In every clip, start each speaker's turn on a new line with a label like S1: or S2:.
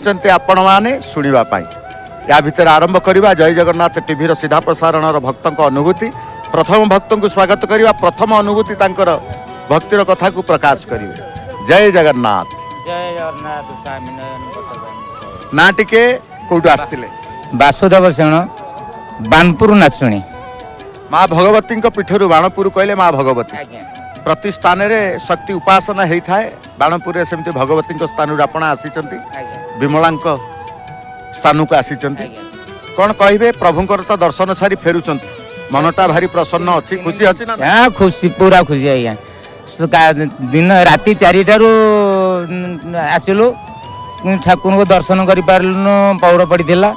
S1: बसिचंते आपण माने सुनिबा पाई या भितर आरंभ करवा जय जगन्नाथ टीवी सीधा प्रसारण भक्तों अनुभूति प्रथम भक्त को स्वागत करवा प्रथम अनुभूति तांकर भक्तिर कथा को प्रकाश करिवे। जय जगन्नाथ।
S2: जय जगन्नाथ स्वामी नयन
S1: ना टिके कोठु आस्तिले?
S2: वासुदेव सेन बानपुर नाचुणी
S1: माँ भगवती पीठर बाणपुर कहले माँ भगवती प्रति स्थान रे शक्ति उपासना होता है। बाणपुर सेमती भगवती स्थान आपण आसी विमला स्थान को आसी कौन कहे प्रभुंकर तो दर्शन सारी फेरुंट मनटा भारी प्रसन्न अच्छी खुशी अच्छी ना?
S2: हाँ खुशी पूरा खुशी आज्ञा दिन राति 4टारू आसिलु ठाकुर को दर्शन कर पौड़ पड़ा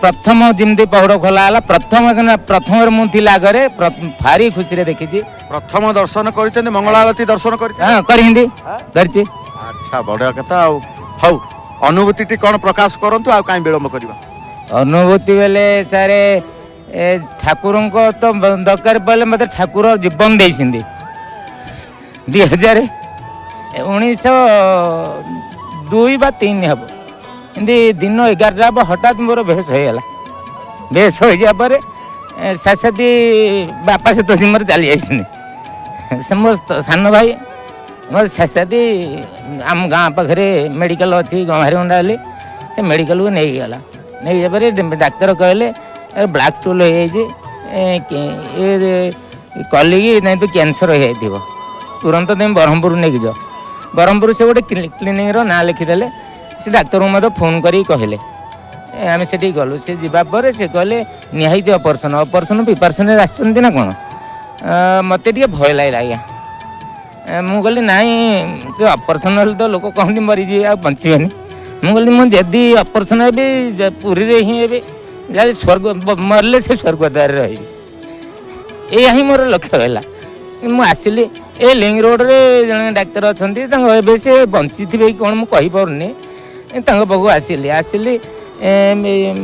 S2: प्रथम जमी पौड़ खोला प्रथम मुझे आगे भारी खुशी रे देखी
S1: प्रथम दर्शन कर मंगलावती दर्शन कर अच्छा बढ़िया कथा हौ अनुभूति कौन प्रकाश करंतु आ काई विलंब करबा?
S2: अनुभूति बेले सारे ठाकुर को तो दरकार पड़े मत ठाकुर जीवन दे 2019 बा 3 हम दिन 11 हठात मोर बेहस होगा बेहस हो जापर साथी बापा सहित सिमर चली जाइए मो सान भाई मोर साथी आम गाँ पाखे मेडिकल अच्छी गंभारी वाली से मेडिकल को नहीं गला नहीं जापर डाक्तर कहले ब्लैक स्टूल हो कलिकी नहीं तो कैंसर हो तुरंत तुम ब्रह्मपुर नहीं जाओ ब्रह्मपुर से गोटे क्लिनिक ना लिखिदे से डाक्तर को फोन करी कहले आम से गलु से जापर से कहले निहाती ऑपरेशन प्रिपरेशन आसना कौन मत भय लगे आज्ञा मुझे कहली नाई ऑपरेशन तो लोक कहते मरीजी आ बचेनि मुझे मुझे ऑपरेशन भी पुरी रे ही स्वर्ग मरले से स्वर्ग द्वार रही यही मोर लक्ष्य है। मुझे ए लिंक रोड रे जन डाक्तर अच्छा से बंची थे कौन मुझे पार्नी पाखु आसिली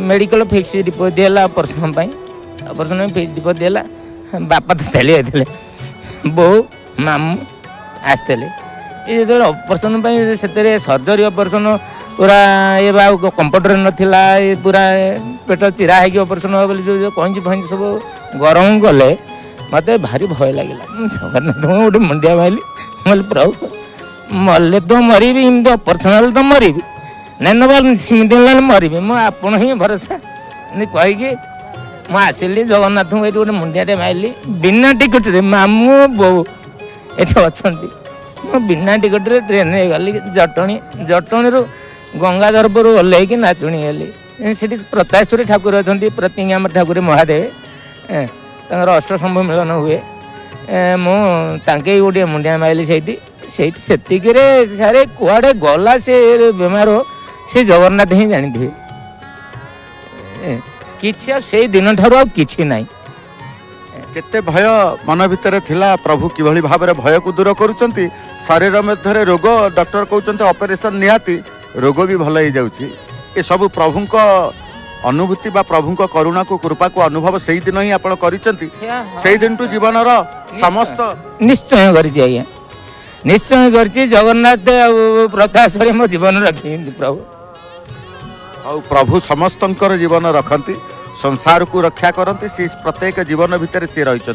S2: मेडिकल फिक्स रिपोर्ट दिला ऑपरेशन फिक्स रिपोर्ट दिला बापा तो चली जाते बो मामू आसते ये जो ऑपरेशन से सर्जरी ऑपरेशन पूरा ये कंप्यूटर नाला पूरा पेट चिरा है ऑपरेशन हो जो कहीं फंजी सब गरम गले मत भारी भय लगे जगन्नाथ गोटे मुंडिया माइली बोले प्रभु मरले तो मरबी एमती ऑपरेशन तो मरबी नहीं सीमित मरबी मुझे ही भरोसा कहीकि मुझे आसिली जगन्नाथ को ये गोटे मुंडिया माइली बिना टिकट रे मामू बो ये अच्छा बिना टिकट रे ट्रेन रे गली जटणी रू गंगाधरपुर ओह्लैकी नाचुणी गली से प्रताश्वरी ठाकुर अच्छा प्रतिज्ञा ठाकुर महादेव अष्टसंभ मिलन हुए मुझे गोटे मुंडिया माइली से सारे कुआड़े गला से बेमार से जगन्नाथ ही जानी थे कि दिन ठार कि ना
S1: केते भय मन भितर थिला प्रभु किभली भाबरे भय को दूर करूचंती शरीर मध्य रोग डॉक्टर कहउचंती ऑपरेशन निहाती रोग भी भल हो जाउची ए सब प्रभुंको अनुभूति बा प्रभुंको करुणा को कृपा को अनुभव सही दिन ही आपण करिसंती सही दिन टू जीवन रो समस्त
S2: निश्चय करछि आज्ञा निश्चय करछि जगन्नाथ प्रकाश रे मो जीवन रखी प्रभु
S1: और प्रभु समस्तंकर जीवन रखंती संसार को रक्षा करती सी प्रत्येक जीवन भितर सी रही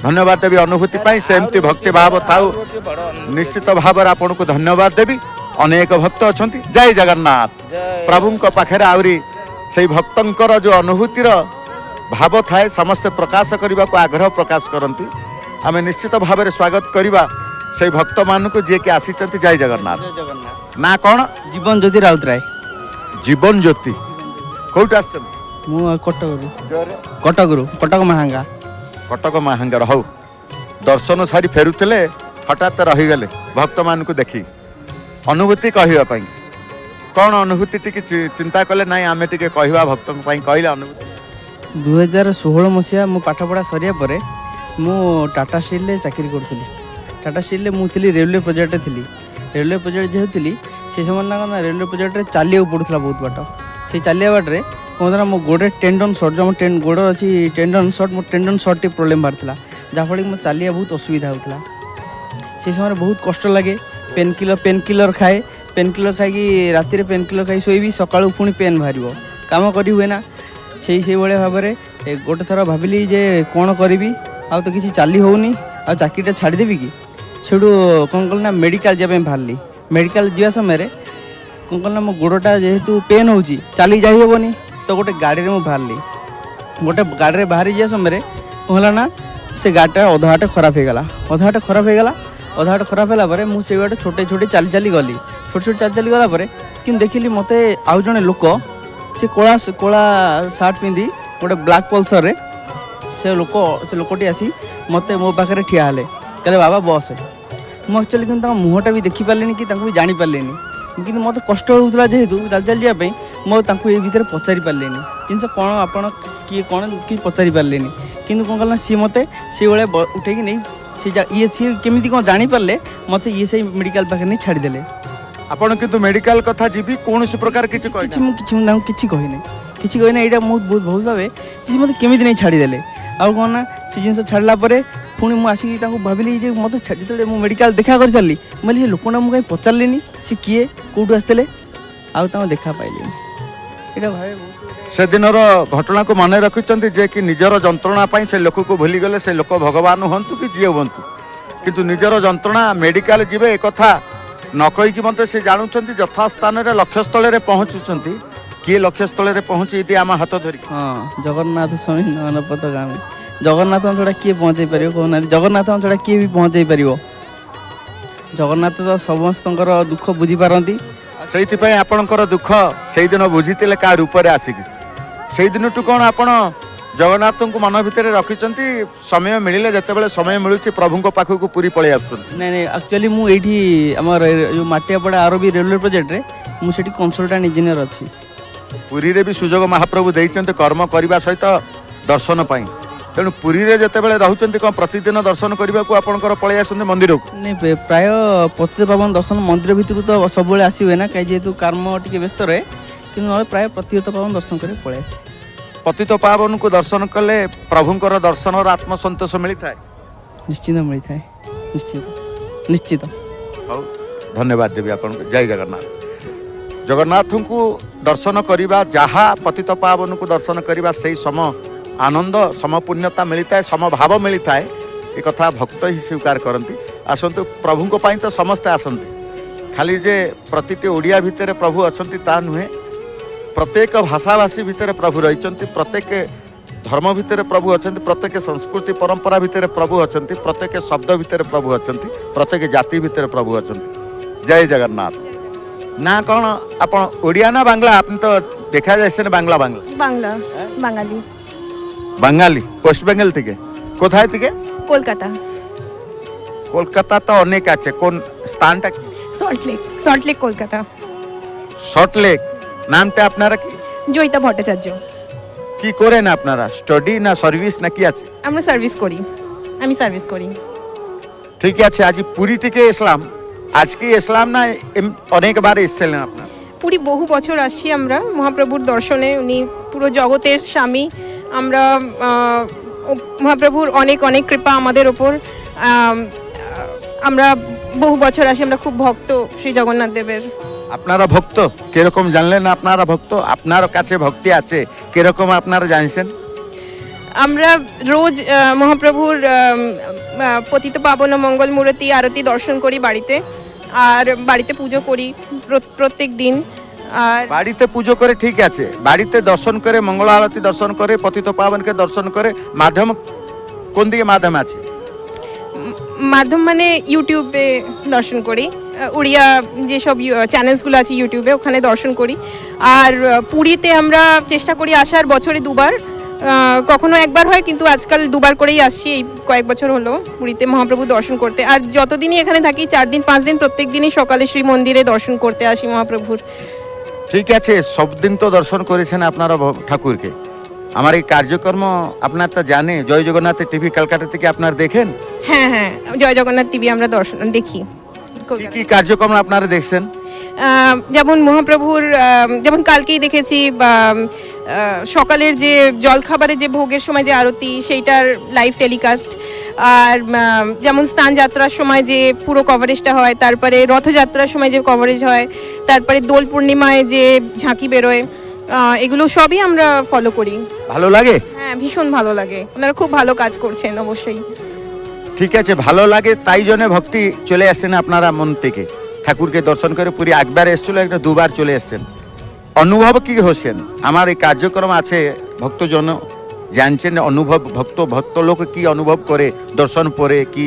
S1: धन्यवाद देवी अनुभूति पाई सेमती भक्ति भाव थाउ निश्चित भाव आपन को धन्यवाद देवी अनेक भक्त अच्छा जय जगन्नाथ प्रभु पाखे आहरी से भक्तंकर जो अनुभूतिर भाव थाए समस्ते प्रकाश करने को आग्रह प्रकाश करती आम निश्चित भाव स्वागत करवा से भक्त मान को जी के आसी जय जगन्नाथ ना कौन
S3: जीवन ज्योति राउतराय
S1: जीवन ज्योति कौट आस
S3: कटक महांगा
S1: कटक महांगार हौ दर्शन सारी फेरुले हठात रहीगले भक्त मान को देखी अनुभूति कहवाई कौन अनुभूति टी चिंता कले ना आम टे कहवा भक्त कहले अनुभूति
S3: 2016 मसीहा मो पाठपढ़ा सरिया पर मु टाटा स्टील चाकरी करूँ टाटा स्टील मुझे रेलवे प्रोजेक्ट थी रेलवे प्रोजेक्ट जो थी से समय रेलवे प्रोजेक्ट चलिया पड़ूला बहुत बाट से चलिया बाटे कौन मो गोड़े टेंडन सर्ट जो गोड़ अच्छी टेंडन सर्ट मो टेंडन सर्ट प्रोब्लेम बाहर जहाँफल मो चलिया बहुत असुविधा होता से समय बहुत कष्ट लगे पेन किलर खाए পেନ୍ କିଲର୍ ଖାଇକି ରାତିରେ ପେନ୍ କିଲର୍ ଖାଇ ଶୋଇବି, ସକାଳୁ ପୁଣି ପେନ୍ ବାହାରିବ, କାମ କରି ହୁଏ ନା। ସେଇଭଳିଆ ଭାବରେ ଗୋଟେ ଥର ଭାବିଲି ଯେ କ'ଣ କରିବି, ଆଉ ତ କିଛି ଚାଲି ହେଉନି, ଆଉ ଚାକିରିଟା ଛାଡ଼ିଦେବି କି। ସେଠୁ କ'ଣ କଲି ନା ମେଡ଼ିକାଲ ଯିବା ପାଇଁ ବାହାରିଲି। ମେଡ଼ିକାଲ ଯିବା ସମୟରେ କ'ଣ କଲି ନା ମୋ ଗୋଡ଼ଟା ଯେହେତୁ ପେନ୍ ହେଉଛି, ଚାଲି ଯାଇ ହେବନି, ତ ଗୋଟେ ଗାଡ଼ିରେ ମୁଁ ବାହାରିଲି। ଗୋଟେ ଗାଡ଼ିରେ ବାହାରି ଯିବା ସମୟରେ କ'ଣ ହେଲା ନା ସେ ଗାଡ଼ିଟା ଅଧା ବାଟ ଖରାପ ହେଇଗଲା। ଅଧା ବାଟ ଖରାପ ହେଲା ପରେ ମୁଁ ସେଇ ବାଟ ଛୋଟେ ଛୋଟେ ଚାଲି ଚାଲି ଗଲି। ଛୋଟ ଛୋଟ ଚାଲି ଚାଲି ଗଲା ପରେ କିନ୍ତୁ ଦେଖିଲି ମୋତେ ଆଉ ଜଣେ ଲୋକ, ସେ କଳା ସାର୍ଟ ପିନ୍ଧି ଗୋଟେ ବ୍ଲାକ୍ ପଲ୍ସରରେ ସେ ଲୋକଟି ଆସି ମୋତେ ମୋ ପାଖରେ ଠିଆ ହେଲେ, କହିଲେ ବାବା ବସ୍। ମୁଁ ଆକ୍ଚୁଆଲି କିନ୍ତୁ ତାଙ୍କ ମୁହଁଟା ବି ଦେଖିପାରିଲିନି କି ତାଙ୍କୁ ବି ଜାଣିପାରିଲିନି, କିନ୍ତୁ ମୋତେ କଷ୍ଟ ହେଉଥିଲା ଯେହେତୁ ଚାଲି ଚାଲି ଯିବା ପାଇଁ, ମୁଁ ତାଙ୍କୁ ଏ ଭିତରେ ପଚାରି ପାରିଲିନି ଜିନିଷ କ'ଣ, ଆପଣ କିଏ କ'ଣ କି ପଚାରି ପାରିଲିନି। କିନ୍ତୁ କ'ଣ କଲା ନା ସିଏ ମୋତେ ସେଇଭଳିଆ ଉଠେଇକି ନେଇ ସିଏ କେମିତି କ'ଣ ଜାଣିପାରିଲେ, ମୋତେ ସେଇ ମେଡ଼ିକାଲ ପାଖରେ ନେଇ ଛାଡ଼ିଦେଲେ।
S1: ଆପଣ କିନ୍ତୁ ମେଡ଼ିକାଲ କଥା ଯିବି କୌଣସି ପ୍ରକାର କିଛି
S3: ମୁଁ ତାଙ୍କୁ କିଛି କହିନି। ଏଇଟା ମୁଁ ବହୁତ ଭାବେ ଯେ ମୋତେ କେମିତି ନେଇ ଛାଡ଼ିଦେଲେ। ଆଉ କ'ଣ ନା ସେ ଜିନିଷ ଛାଡ଼ିଲା ପରେ ପୁଣି ମୁଁ ଆସିକି ତାଙ୍କୁ ଭାବିଲି ଯେ ମୋତେ ଯେତେବେଳେ ମୁଁ ମେଡ଼ିକାଲ ଦେଖା କରିସାରିଲି, ମୁଁ କହିଲି ସେ ଲୋକଟା ମୁଁ କାହିଁ ପଚାରିଲିନି, ସେ କିଏ, କେଉଁଠୁ ଆସିଥିଲେ, ଆଉ ତାଙ୍କୁ ଦେଖା ପାଇଲିନି। ଏଇଟା ଭାବେ
S1: ସେଦିନର ଘଟଣାକୁ ମନେ ରଖିଛନ୍ତି ଯେ କି ନିଜର ଯନ୍ତ୍ରଣା ପାଇଁ ସେ ଲୋକକୁ ଭୁଲିଗଲେ, ସେ ଲୋକ ଭଗବାନ ହୁଅନ୍ତୁ କି ଯିଏ ହୁଅନ୍ତୁ, କିନ୍ତୁ ନିଜର ଯନ୍ତ୍ରଣା ମେଡ଼ିକାଲ ଯିବେ ଏକଥା ନ କହିକି ମଧ୍ୟ ସେ ଜାଣୁଛନ୍ତି ଯଥାସ୍ଥାନରେ ଲକ୍ଷ୍ୟସ୍ଥଳରେ ପହଞ୍ଚୁଛନ୍ତି। କିଏ ଲକ୍ଷ୍ୟସ୍ଥଳରେ ପହଞ୍ଚି ଏଠି ଆମ ହାତ ଧରିକି?
S3: ହଁ, ଜଗନ୍ନାଥ ସ୍ୱାମୀ ନୟନ ପଥଗାମୀ। ଜଗନ୍ନାଥଙ୍କ ଛଡ଼ା କିଏ ପହଞ୍ଚେଇ ପାରିବ କହୁନାହାନ୍ତି? ଜଗନ୍ନାଥଙ୍କ ଛଡ଼ା କିଏ ବି ପହଞ୍ଚେଇ ପାରିବ? ଜଗନ୍ନାଥ ତ ସମସ୍ତଙ୍କର ଦୁଃଖ ବୁଝିପାରନ୍ତି।
S1: ସେଇଥିପାଇଁ ଆପଣଙ୍କର ଦୁଃଖ ସେଇଦିନ ବୁଝିଥିଲେ କାହା ରୂପରେ ଆସିକି। ସେଇଦିନଠୁ କ'ଣ ଆପଣ ଜଗନ୍ନାଥଙ୍କୁ ମନ ଭିତରେ ରଖିଛନ୍ତି? ସମୟ ମିଳିଲେ ଯେତେବେଳେ ସମୟ ମିଳୁଛି ପ୍ରଭୁଙ୍କ ପାଖକୁ ପୁରୀ ପଳେଇ ଆସୁଛନ୍ତି?
S3: ନାଇଁ, ଆକ୍ଚୁଆଲି ମୁଁ ଏଇଠି ଆମର ଯେଉଁ ମାଟିଆପଡ଼ା ଆରବି ରେଲୱେ ପ୍ରୋଜେକ୍ଟରେ ମୁଁ ସେଠି କନସଲଟାଣ୍ଟ ଇଞ୍ଜିନିୟର ଅଛି।
S1: ପୁରୀରେ ବି ସୁଯୋଗ ମହାପ୍ରଭୁ ଦେଇଛନ୍ତି କର୍ମ କରିବା ସହିତ ଦର୍ଶନ ପାଇଁ। ତେଣୁ ପୁରୀରେ ଯେତେବେଳେ ରହୁଛନ୍ତି କ'ଣ ପ୍ରତିଦିନ ଦର୍ଶନ କରିବାକୁ ଆପଣଙ୍କର ପଳେଇ ଆସନ୍ତି ମନ୍ଦିରକୁ?
S3: ନାଇଁ, ପ୍ରାୟ ପତିତପାବନ ଦର୍ଶନ ମନ୍ଦିର ଭିତରୁ ତ ସବୁବେଳେ ଆସି ହୁଏ ନା, କାହିଁ ଯେହେତୁ କର୍ମ ଟିକେ ବ୍ୟସ୍ତ ରହେ, କିନ୍ତୁ ନହେଲେ ପ୍ରାୟ ପତିତପାବନ ଦର୍ଶନ କରି ପଳେଇ ଆସେ।
S1: ପତିତ ପାବନକୁ ଦର୍ଶନ କଲେ ପ୍ରଭୁଙ୍କର ଦର୍ଶନର ଆତ୍ମସନ୍ତୋଷ ମିଳିଥାଏ?
S3: ନିଶ୍ଚିତ ମିଳିଥାଏ, ନିଶ୍ଚିତ।
S1: ହଉ, ଧନ୍ୟବାଦ ଦେବି ଆପଣଙ୍କୁ। ଜୟ ଜଗନ୍ନାଥ। ଜଗନ୍ନାଥଙ୍କୁ ଦର୍ଶନ କରିବା, ଯାହା ପତିତ ପାବନକୁ ଦର୍ଶନ କରିବା, ସେଇ ସମ ଆନନ୍ଦ, ସମପୁଣ୍ୟତା ମିଳିଥାଏ, ସମଭାବ ମିଳିଥାଏ, ଏ କଥା ଭକ୍ତ ହିଁ ସ୍ୱୀକାର କରନ୍ତି। ଆସନ୍ତୁ, ପ୍ରଭୁଙ୍କ ପାଇଁ ତ ସମସ୍ତେ ଆସନ୍ତି। ଖାଲି ଯେ ପ୍ରତିଟି ଓଡ଼ିଆ ଭିତରେ ପ୍ରଭୁ ଅଛନ୍ତି ତା ନୁହେଁ, ପ୍ରତ୍ୟେକ ଭାଷାଭାଷୀ ଭିତରେ ପ୍ରଭୁ ରହିଛନ୍ତି, ପ୍ରତ୍ୟେକ ଧର୍ମ ଭିତରେ ପ୍ରଭୁ ଅଛନ୍ତି, ପ୍ରତ୍ୟେକ ସଂସ୍କୃତି ପରମ୍ପରା ଭିତରେ ପ୍ରଭୁ ଅଛନ୍ତି, ପ୍ରତ୍ୟେକ ଶବ୍ଦ ଭିତରେ ପ୍ରଭୁ ଅଛନ୍ତି, ପ୍ରତ୍ୟେକ ଜାତି ଭିତରେ ପ୍ରଭୁ ଅଛନ୍ତି। ଜୟ জগন্নাথ। না কোন আপন ওড়িয়া না বাংলা? আপনি তো দেখা যাচ্ছেন বাংলা বাংলা
S4: বাংলা বাঙালি।
S1: বাঙালি ওয়েস্ট বেঙ্গল থেকে? কোথায় থেকে?
S4: কলকাতা।
S1: কলকাতা তো অনেক আছে, কোন স্থানটা কি?
S4: সল্টলেক কলকাতা।
S1: সল্টলেক। নামটা আপনারা কি?
S4: জয়িতা ভট্টাচার্য।
S1: কি করেন আপনারা? স্টাডি না সার্ভিস না কি আছে?
S4: আমরা সার্ভিস করি, আমি সার্ভিস করি।
S1: ঠিক আছে, আজ পুরী থেকে এসলাম, আজকে এসলাম না অনেকবার এসেছিলেন আপনারা?
S4: পুরী বহু বছর আসছি আমরা মহাপ্রভুর দর্শনে। উনি পুরো জগতের স্বামী। আমরা মহাপ্রভুর অনেক অনেক কৃপা আমাদের ওপর। আমরা বহু বছর আসি, আমরা খুব ভক্ত শ্রী জগন্নাথ দেবের।
S1: আপনারা ভক্ত কিরকম জানলেন? আপনারা ভক্ত, আপনার কাছে ভক্তি আছে কিরকম আপনারা জানছেন?
S4: আমরা রোজ মহাপ্রভুর পতিত পাবন মঙ্গল মূর্তি আরতি দর্শন করি বাড়িতে, আর বাড়িতে পুজো করি প্রত্যেক দিন। আর
S1: বাড়িতে পুজো করে ঠিক আছে, বাড়িতে দর্শন করে মঙ্গল আরতি দর্শন করে পতিত পাবনকে দর্শন করে, মাধ্যম কোন দিকে মাধ্যম আছে?
S4: মাধ্যম মানে ইউটিউবে দর্শন করি, উড়িয়া যেসব চ্যানেলসগুলো আছে ইউটিউবে, ওখানে দর্শন করি। আর পুরীতে আমরা চেষ্টা করি আসার বছরে দুবার, কখনো একবার হয়, কিন্তু আজকাল দুবার করেই আসছি এই কয়েক বছর হলো পুরীতে মহাপ্রভু দর্শন করতে। আর যতদিনই এখানে থাকি 4 দিন 5 দিন প্রত্যেক দিনই সকালে শ্রী মন্দিরে দর্শন করতে আসি মহাপ্রভুর।
S1: ঠিক আছে, সব দিন তো দর্শন করেছেন আপনারা ঠাকুরকে। আমার এই কার্যক্রম আপনার তো জানে, জয় জগন্নাথ টিভি কলকাতা থেকে আপনারা দেখেন?
S4: হ্যাঁ হ্যাঁ, জয় জগন্নাথ টিভি আমরা দর্শন দেখি।
S1: কি কি কার্যক্রম আপনারা দেখছেন?
S4: যেমন মহাপ্রভুর, যেমন কালকেই দেখেছি সকালের যে জলখাবারের যে ভোগের সময় যে আরতি সেইটার লাইভ টেলিকাস্ট, আর যেমন স্নান যাত্রার সময় যে পুরো কভারেজটা হয়, তারপরে রথযাত্রার সময় যে কভারেজ হয়, তারপরে দোল পূর্ণিমায় যে ঝাঁকি বেরোয়, এগুলো সবই আমরা ফলো করি।
S1: ভালো লাগে?
S4: হ্যাঁ, ভীষণ ভালো লাগে, ওনারা খুব ভালো কাজ করছেন অবশ্যই।
S1: ঠিক আছে, ভালো লাগে তাই জন্য ভক্তি চলে আসছেন আপনারা মন থেকে, ঠাকুরকে দর্শন করে পুরী একবার এসেছিল, একটা দুবার চলে এসছেন। অনুভব কি হচ্ছেন? আমার এই কার্যক্রম আছে, ভক্তজন জানছেন অনুভব, ভক্ত লোক কি অনুভব করে দর্শন পরে, কি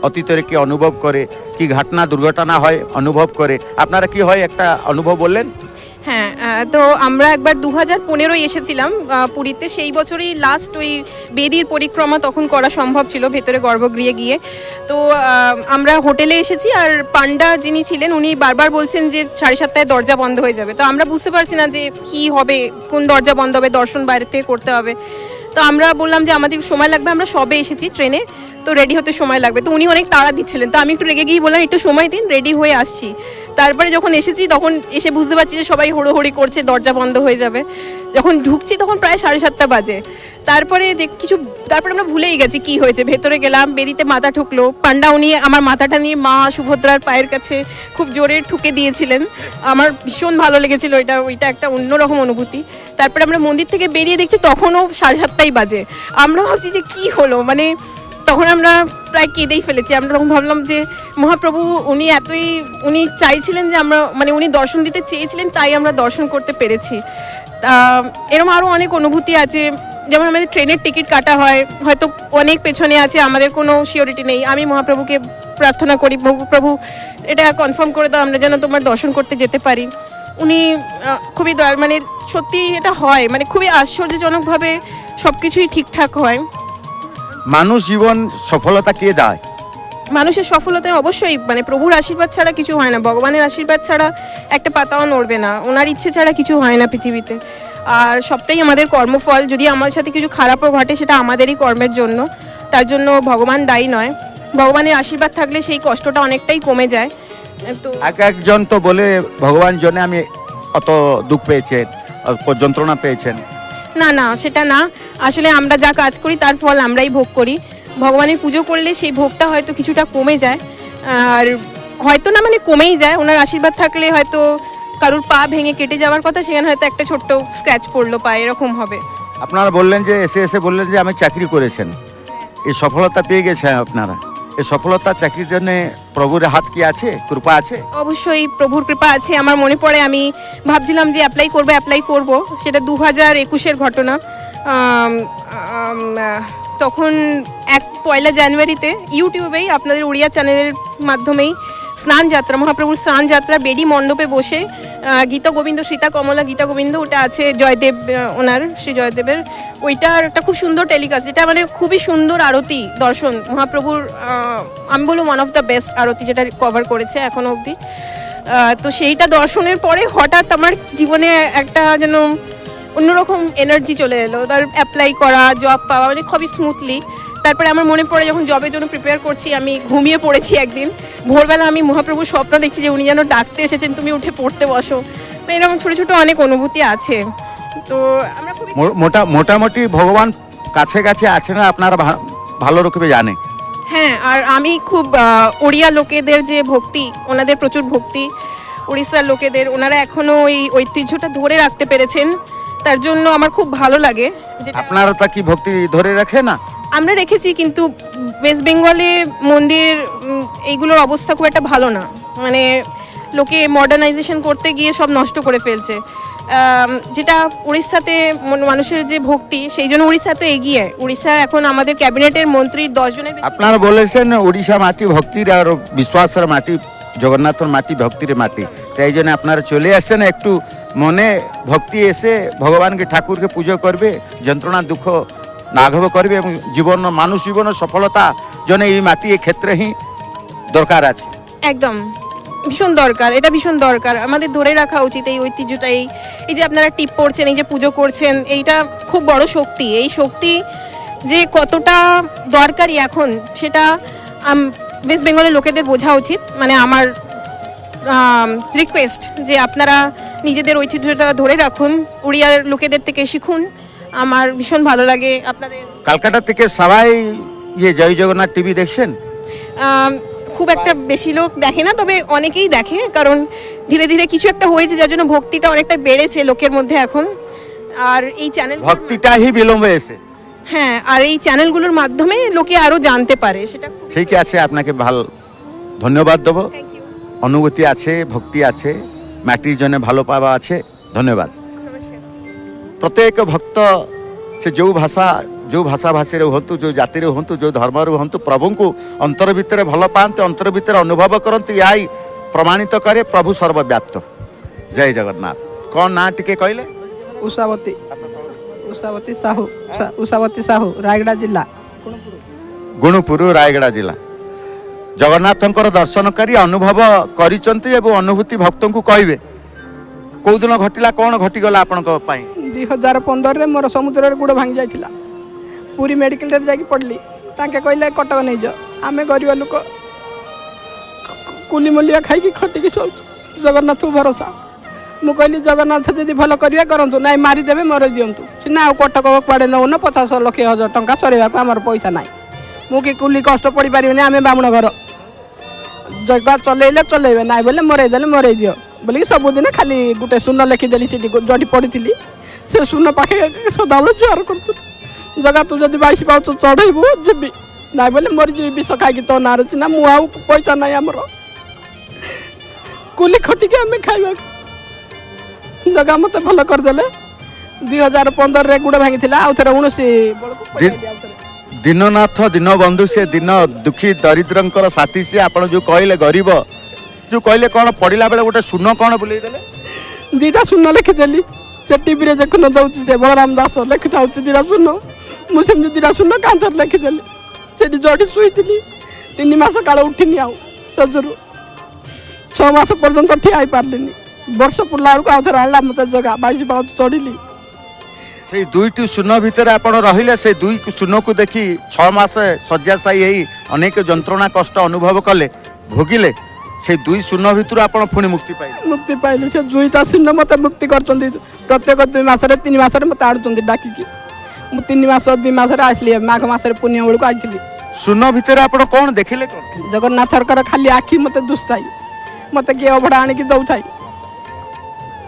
S1: অতীতের কি অনুভব করে, কি ঘটনা দুর্ঘটনা হয় অনুভব করে, আপনারা কি হয় একটা অনুভব বললেন?
S4: হ্যাঁ, তো আমরা একবার 2015 এসেছিলাম পুরীতে, সেই বছরই লাস্ট ওই বেদির পরিক্রমা তখন করা সম্ভব ছিল ভেতরে গর্ভগৃহে গিয়ে। তো আমরা হোটেলে এসেছি, আর পান্ডা যিনি ছিলেন উনি বারবার বলছেন যে 7:30টায় দরজা বন্ধ হয়ে যাবে। তো আমরা বুঝতে পারছি না যে কি হবে, কোন দরজা বন্ধ হবে, দর্শন বাইরে থেকে করতে হবে। তো আমরা বললাম যে আমাদের সময় লাগবে, আমরা সবে এসেছি ট্রেনে, তো রেডি হতে সময় লাগবে। তো উনি অনেক তাড়া দিচ্ছিলেন, তো আমি একটু রেগে গিয়ে বললাম একটু সময় দিন, রেডি হয়ে আসছি। তারপরে যখন এসেছি তখন এসে বুঝতে পারছি যে সবাই হোড়োহড়ি করছে, দরজা বন্ধ হয়ে যাবে। যখন ঢুকছি তখন প্রায় 7:30টা বাজে। তারপরে তারপরে আমরা ভুলেই গেছি কি হয়েছে। ভেতরে গেলাম, বেদিতে মাথা ঠুকলো, পান্ডা উনি আমার মাথাটা নিয়ে মা সুভদ্রার পায়ের কাছে খুব জোরে ঠুকে দিয়েছিলেন। আমার ভীষণ ভালো লেগেছিল, ওইটা একটা অন্যরকম অনুভূতি। তারপরে আমরা মন্দির থেকে বেরিয়ে দেখছি তখনও 7:30টাই বাজে। আমরা ভাবছি যে কি হলো, মানে তখন আমরা প্রায় কেঁদেই ফেলেছি। আমরা তখন ভাবলাম যে মহাপ্রভু উনি চাইছিলেন যে আমরা, মানে উনি দর্শন দিতে চেয়েছিলেন, তাই আমরা দর্শন করতে পেরেছি। এরকম আরও অনেক অনুভূতি আছে, যেমন আমাদের ট্রেনের টিকিট কাটা হয়, হয়তো অনেক পেছনে আছে, আমাদের কোনো সিওরিটি নেই। আমি মহাপ্রভুকে প্রার্থনা করি, প্রভু এটা কনফার্ম করে দাও, আমরা যেন তোমার দর্শন করতে যেতে পারি। উনি খুবই মানে সত্যি এটা হয়, মানে খুবই আশ্চর্যজনকভাবে সব কিছুই ঠিকঠাক হয়।
S1: মানুষ জীবন সফলতা কে দেয়?
S4: মানুষের সফলতায় অবশ্যই মানে প্রভুর আশীর্বাদ ছাড়া কিছু হয় না, ভগবানের আশীর্বাদ ছাড়া একটা পাতাও নড়বে না, ওনার ইচ্ছে ছাড়া কিছু হয় না পৃথিবীতে। আর সবটাই আমাদের কর্মফল। যদি আমার সাথে কিছু খারাপও ঘটে সেটা আমাদেরই কর্মের জন্য, তার জন্য ভগবান দায়ী নয়। ভগবানের আশীর্বাদ থাকলে সেই কষ্টটা অনেকটাই কমে যায়। তো
S1: একজন তো বলে ভগবান জন্য আমি অত দুঃখ পেয়েছেন, অত যন্ত্রণা পেয়েছেন।
S4: না, সেটা না। আসলে আমরা যা কাজ করি তার ফল আমরাই ভোগ করি। ভগবানের পুজো করলে সেই ভোগটা হয়তো কিছুটা কমে যায়, আর হয়তো না মানে কমেই যায়। ওনার আশীর্বাদ থাকলে হয়তো কারুর পা ভেঙে কেটে যাওয়ার কথা, সেখানে হয়তো একটা ছোট্ট স্ক্র্যাচ পড়লো পায়ে, এরকম হবে।
S1: আপনারা বললেন যে এসে বললেন যে আমি চাকরি করেছেন, এই সফলতা পেয়ে গেছেন আপনারা। এই সফলতা চাকরির জন্য প্রভুর হাত কি আছে, কৃপা আছে?
S4: অবশ্যই প্রভুর কৃপা আছে। আমার মনে পড়ে আমি ভাবছিলাম যে অ্যাপ্লাই করব, সেটা 2021-এর ঘটনা। তখন 1 জানুয়ারিতে ইউটিউবেই আপনাদের উড়িয়া চ্যানেলের মাধ্যমেই স্নান যাত্রা, মহাপ্রভুর স্নান যাত্রা বেদি মণ্ডপে বসে গীতা গোবিন্দ, সীতা কমলা গীতা গোবিন্দ, ওটা আছে জয়দেব, ওনার শ্রী জয়দেবের, ওইটার একটা খুব সুন্দর টেলিকাস্ট, যেটা মানে খুবই সুন্দর আরতি দর্শন মহাপ্রভুর। আমি বলবো ওয়ান অফ দ্য বেস্ট আরতি যেটা কভার করেছে এখনো অবধি। তো সেইটা দর্শনের পরে হঠাৎ আমার জীবনে একটা যেন অন্যরকম এনার্জি চলে এলো। তার অ্যাপ্লাই করা, জব পাওয়া, মানে খুবই স্মুথলি। তারপরে আমার মনে পড়ে যখন জবের জন্য প্রিপেয়ার করছি, আমি ঘুমিয়ে পড়েছি একদিন, ভোরবেলা আমি মহাপ্রভুর স্বপ্ন দেখছি যে উনি যেন ডাকতে এসেছেন, তুমি উঠে পড়তে বসো। তো এরকম ছোটো ছোটো অনেক অনুভূতি আছে। তো আমরা খুবই
S1: মোটামুটি ভগবান কাছে আছে না, আপনারা ভালো রকমে জানে।
S4: হ্যাঁ, আর আমি খুব ওড়িয়া লোকেদের যে ভক্তি, ওনাদের প্রচুর ভক্তি, উড়িষ্যার লোকেদের, ওনারা এখনো ওই ঐতিহ্যটা ধরে রাখতে পেরেছেন, তার জন্য আমার খুব ভালো লাগে।
S1: আপনারা তা কি ভক্তি ধরে রাখে না?
S4: আমরা রেখেছি, কিন্তু ওয়েস্ট বেঙ্গলে মন্দির এইগুলোর অবস্থা খুব একটা ভালো না, মানে লোকে মডার্নাইজেশন করতে গিয়ে সব নষ্ট করে ফেলছে। যেটা উড়িষ্যাতে মানুষের যে ভক্তি, সেই জন্য উড়িষ্যা তো এগিয়ে। উড়িষ্যা এখন আমাদের ক্যাবিনেটের মন্ত্রীর 10 জনের।
S1: আপনারা বলেছেন উড়িষ্যা মাটি ভক্তির আর বিশ্বাসের মাটি, জগন্নাথের মাটি ভক্তির মাটি, তাই জন্য আপনারা চলে আসছেন একটু মনে ভক্তি এসে ভগবানকে ঠাকুরকে পুজো করবে, যন্ত্রণা দুঃখ লাঘব করবে, এবং মানুষ জীবনের সফলতা জন্য এই মাটি এই ক্ষেত্রে হি দরকার আছে।
S4: একদম ভীষণ দরকার, এটা ভীষণ দরকার, আমাদের ধরে রাখা উচিত এই ঐতিহ্যটা। এই যে আপনারা টিপ পড়ছেন, এই যে পুজো করছেন, এইটা খুব বড় শক্তি। এই শক্তি যে কতটা দরকারি এখন, সেটা ওয়েস্ট বেঙ্গলের লোকেদের বোঝা উচিত। মানে আমার রিকোয়েস্ট যে আপনারা নিজেদের ঐতিহ্যটা ধরে রাখুন, উড়িয়ার লোকেদের থেকে শিখুন। আমার ভীষণ ভালো লাগে আপনাদের।
S1: কলকাতা থেকে সবাই ইয়ে জয় জগন্নাথ টিভি দেখছেন?
S4: খুব একটা বেশি লোক দেখে না, তবে অনেকেই দেখে, কারণ ধীরে ধীরে কিছু একটা হয়েছে যার জন্য ভক্তিটা অনেকটা বেড়েছে লোকের মধ্যে এখন। আর এই চ্যানেল
S1: ভক্তিটা হি বিলম্বে এসে।
S4: হ্যাঁ, আর এই চ্যানেলগুলোর মাধ্যমে লোকে আরো জানতে পারে, সেটা খুব
S1: ঠিক আছে, আপনাকে ভালো ধন্যবাদ দেবো।
S4: Thank you.
S1: অনুভূতি আছে, ভক্তি আছে, মাটির জন্য ভালো পাওয়া আছে। ধন্যবাদ। প্রত্যেক ভক্ত সে ଯେଉଁ ଭାଷାଭାଷୀରେ ହୁଅନ୍ତୁ, ଯେଉଁ ଜାତିରେ ହୁଅନ୍ତୁ, ଯେଉଁ ଧର୍ମରେ ହୁଅନ୍ତୁ, ପ୍ରଭୁଙ୍କୁ ଅନ୍ତର ଭିତରେ ଭଲ ପାଆନ୍ତି, ଅନ୍ତର ଭିତରେ ଅନୁଭବ କରନ୍ତି। ଏହା ହିଁ ପ୍ରମାଣିତ କରେ ପ୍ରଭୁ ସର୍ବବ୍ୟାପ୍ତ। ଜୟ ଜଗନ୍ନାଥ। କ'ଣ ନାଁ ଟିକେ କହିଲେ?
S5: ଉଷାବତୀ ସାହୁ, ରାୟଗଡ଼ା ଜିଲ୍ଲା।
S1: ଗୁଣୁପୁର, ରାୟଗଡ଼ା ଜିଲ୍ଲା। ଜଗନ୍ନାଥଙ୍କର ଦର୍ଶନ କରି ଅନୁଭବ କରିଛନ୍ତି ଏବଂ ଅନୁଭୂତି ଭକ୍ତଙ୍କୁ କହିବେ। କେଉଁଦିନ ଘଟିଲା, କ'ଣ ଘଟିଗଲା ଆପଣଙ୍କ ପାଇଁ?
S5: 2015ରେ ମୋର ସମୁଦ୍ରରେ ଗୋଡ଼ ଭାଙ୍ଗି ଯାଇଥିଲା। ପୁରୀ ମେଡ଼ିକାଲରେ ଯାଇକି ପଡ଼ିଲି। ତାଙ୍କେ କହିଲେ କଟକ ନେଇଯାଅ। ଆମେ ଗରିବ ଲୋକ, କୁଲି ମୂଲିଆ ଖାଇକି ଖଟିକି ଶୋଉଛୁ, ଜଗନ୍ନାଥକୁ ଭରସା। ମୁଁ କହିଲି ଜଗନ୍ନାଥ ଯଦି ଭଲ କରିବେ କରନ୍ତୁ, ନାଇଁ ମାରିଦେବେ ମରେଇ ଦିଅନ୍ତୁ। ସିନା ଆଉ କଟକ କୁଆଡ଼େ ନେଉନ, 50 ଲକ୍ଷ ହଜାର ଟଙ୍କା ସରେଇବାକୁ ଆମର ପଇସା ନାହିଁ। ମୁଁ କି କୁଲି କଷ୍ଟ ପଡ଼ିପାରିବିନି, ଆମେ ବାମୁଣ ଘର। ଜଗା ଚଲେଇଲେ ଚଲେଇବେ, ନାଇଁ ବୋଲେ ମରେଇ ଦେଲେ ମରେଇ ଦିଅ ବୋଲିକି ସବୁଦିନ ଖାଲି ଗୋଟେ ଶୂନ ଲେଖିଦେଲି ସେଠି ଯୋଉଠି ପଡ଼ିଥିଲି। ସେ ଶୂନ ପାଖେ ସଦାବେଳେ ଜୁହାର କରୁଥିଲି, ଜଗା ତୁ ଯଦି 22 ପାଉଛ ଚଢ଼େଇବୁ ଯିବି, ନାଇଁ ବୋଲେ ମରିଯିବି ବିଷ ଖାଇକି ତୋ ନାଁରେ। ଚିହ୍ନା ମୁଁ ଆଉ ପଇସା ନାହିଁ ଆମର, କୁଲି ଖଟିକି ଆମେ ଖାଇବାକୁ। ଜଗା ମୋତେ ଭଲ କରିଦେଲେ। 2015ରେ ଗୋଡ଼ ଭାଙ୍ଗିଥିଲା, ଆଉ ଥରେ 19 ବେଳକୁ
S1: ଦୀନନାଥ ଦୀନବନ୍ଧୁ, ସେ ଦିନ ଦୁଃଖୀ ଦରିଦ୍ରଙ୍କର ସାଥୀ ସିଏ। ଆପଣ ଯେଉଁ କହିଲେ ଗରିବ, ଯେଉଁ କହିଲେ କ'ଣ ପଡ଼ିଲା ବେଳେ ଗୋଟେ ଶୂନ କ'ଣ ବୁଲେଇ ଦେଲେ?
S5: 2ଟା ଶୂନ ଲେଖିଦେଲି। ସେ ଟିଭିରେ ଦେଖୁନ ଦେଉଛି, ସେ ବଳରାମ ଦାସ ଲେଖିଥାଉଛି 2ଟା ଶୂନ। ମୁଁ ସେମିତି 2ଟା ଶୂନ କାନ୍ଥରେ ଲେଖିଦେଲି। ସେଠି ଯୋଉଠି ଶୋଇଥିଲି 3 ମାସ କାଳ ଉଠିନି, ଆଉ ସେଜରୁ 6 ମାସ ପର୍ଯ୍ୟନ୍ତ ଠିଆ ହେଇପାରିଲିନି। ବର୍ଷ ପୁରିଲା ବେଳକୁ ଆଉ ଥରେ ଆଣିଲା ମୋତେ ଜଗା, 22 ପାଉଛ ଚଢ଼ିଲି।
S1: ସେଇ 2ଟି ଶୂନ ଭିତରେ ଆପଣ ରହିଲେ। ସେଇ 2 ଶୂନକୁ ଦେଖି 6 ମାସ ଶଯ୍ୟାଶାୟୀ ହେଇ ଅନେକ ଯନ୍ତ୍ରଣା କଷ୍ଟ ଅନୁଭବ କଲେ, ଭୋଗିଲେ। ସେଇ 2 ଶୂନ ଭିତରୁ ଆପଣ ପୁଣି ମୁକ୍ତି ପାଇଲେ।
S5: ସେ 2ଟା ଶୂନ ମୋତେ ମୁକ୍ତି କରିଛନ୍ତି। ପ୍ରତ୍ୟେକ 2 ମାସରେ 3 ମାସରେ ମୋତେ ଆଣୁଛନ୍ତି ଡାକିକି। ମୁଁ 3 ମାସ 2 ମାସରେ ଆସିଲି, ମାଘ ମାସରେ ପୂର୍ଣ୍ଣିମା ବେଳକୁ ଆସିଥିଲି।
S1: ଶୂନ ଭିତରେ ଆପଣ କ'ଣ ଦେଖିଲେ?
S5: ଜଗନ୍ନାଥଙ୍କର ଖାଲି ଆଖି ମୋତେ ଦୁଷାଇ। ମୋତେ କିଏ ଅଭଡ଼ା ଆଣିକି ଦେଉଥାଏ,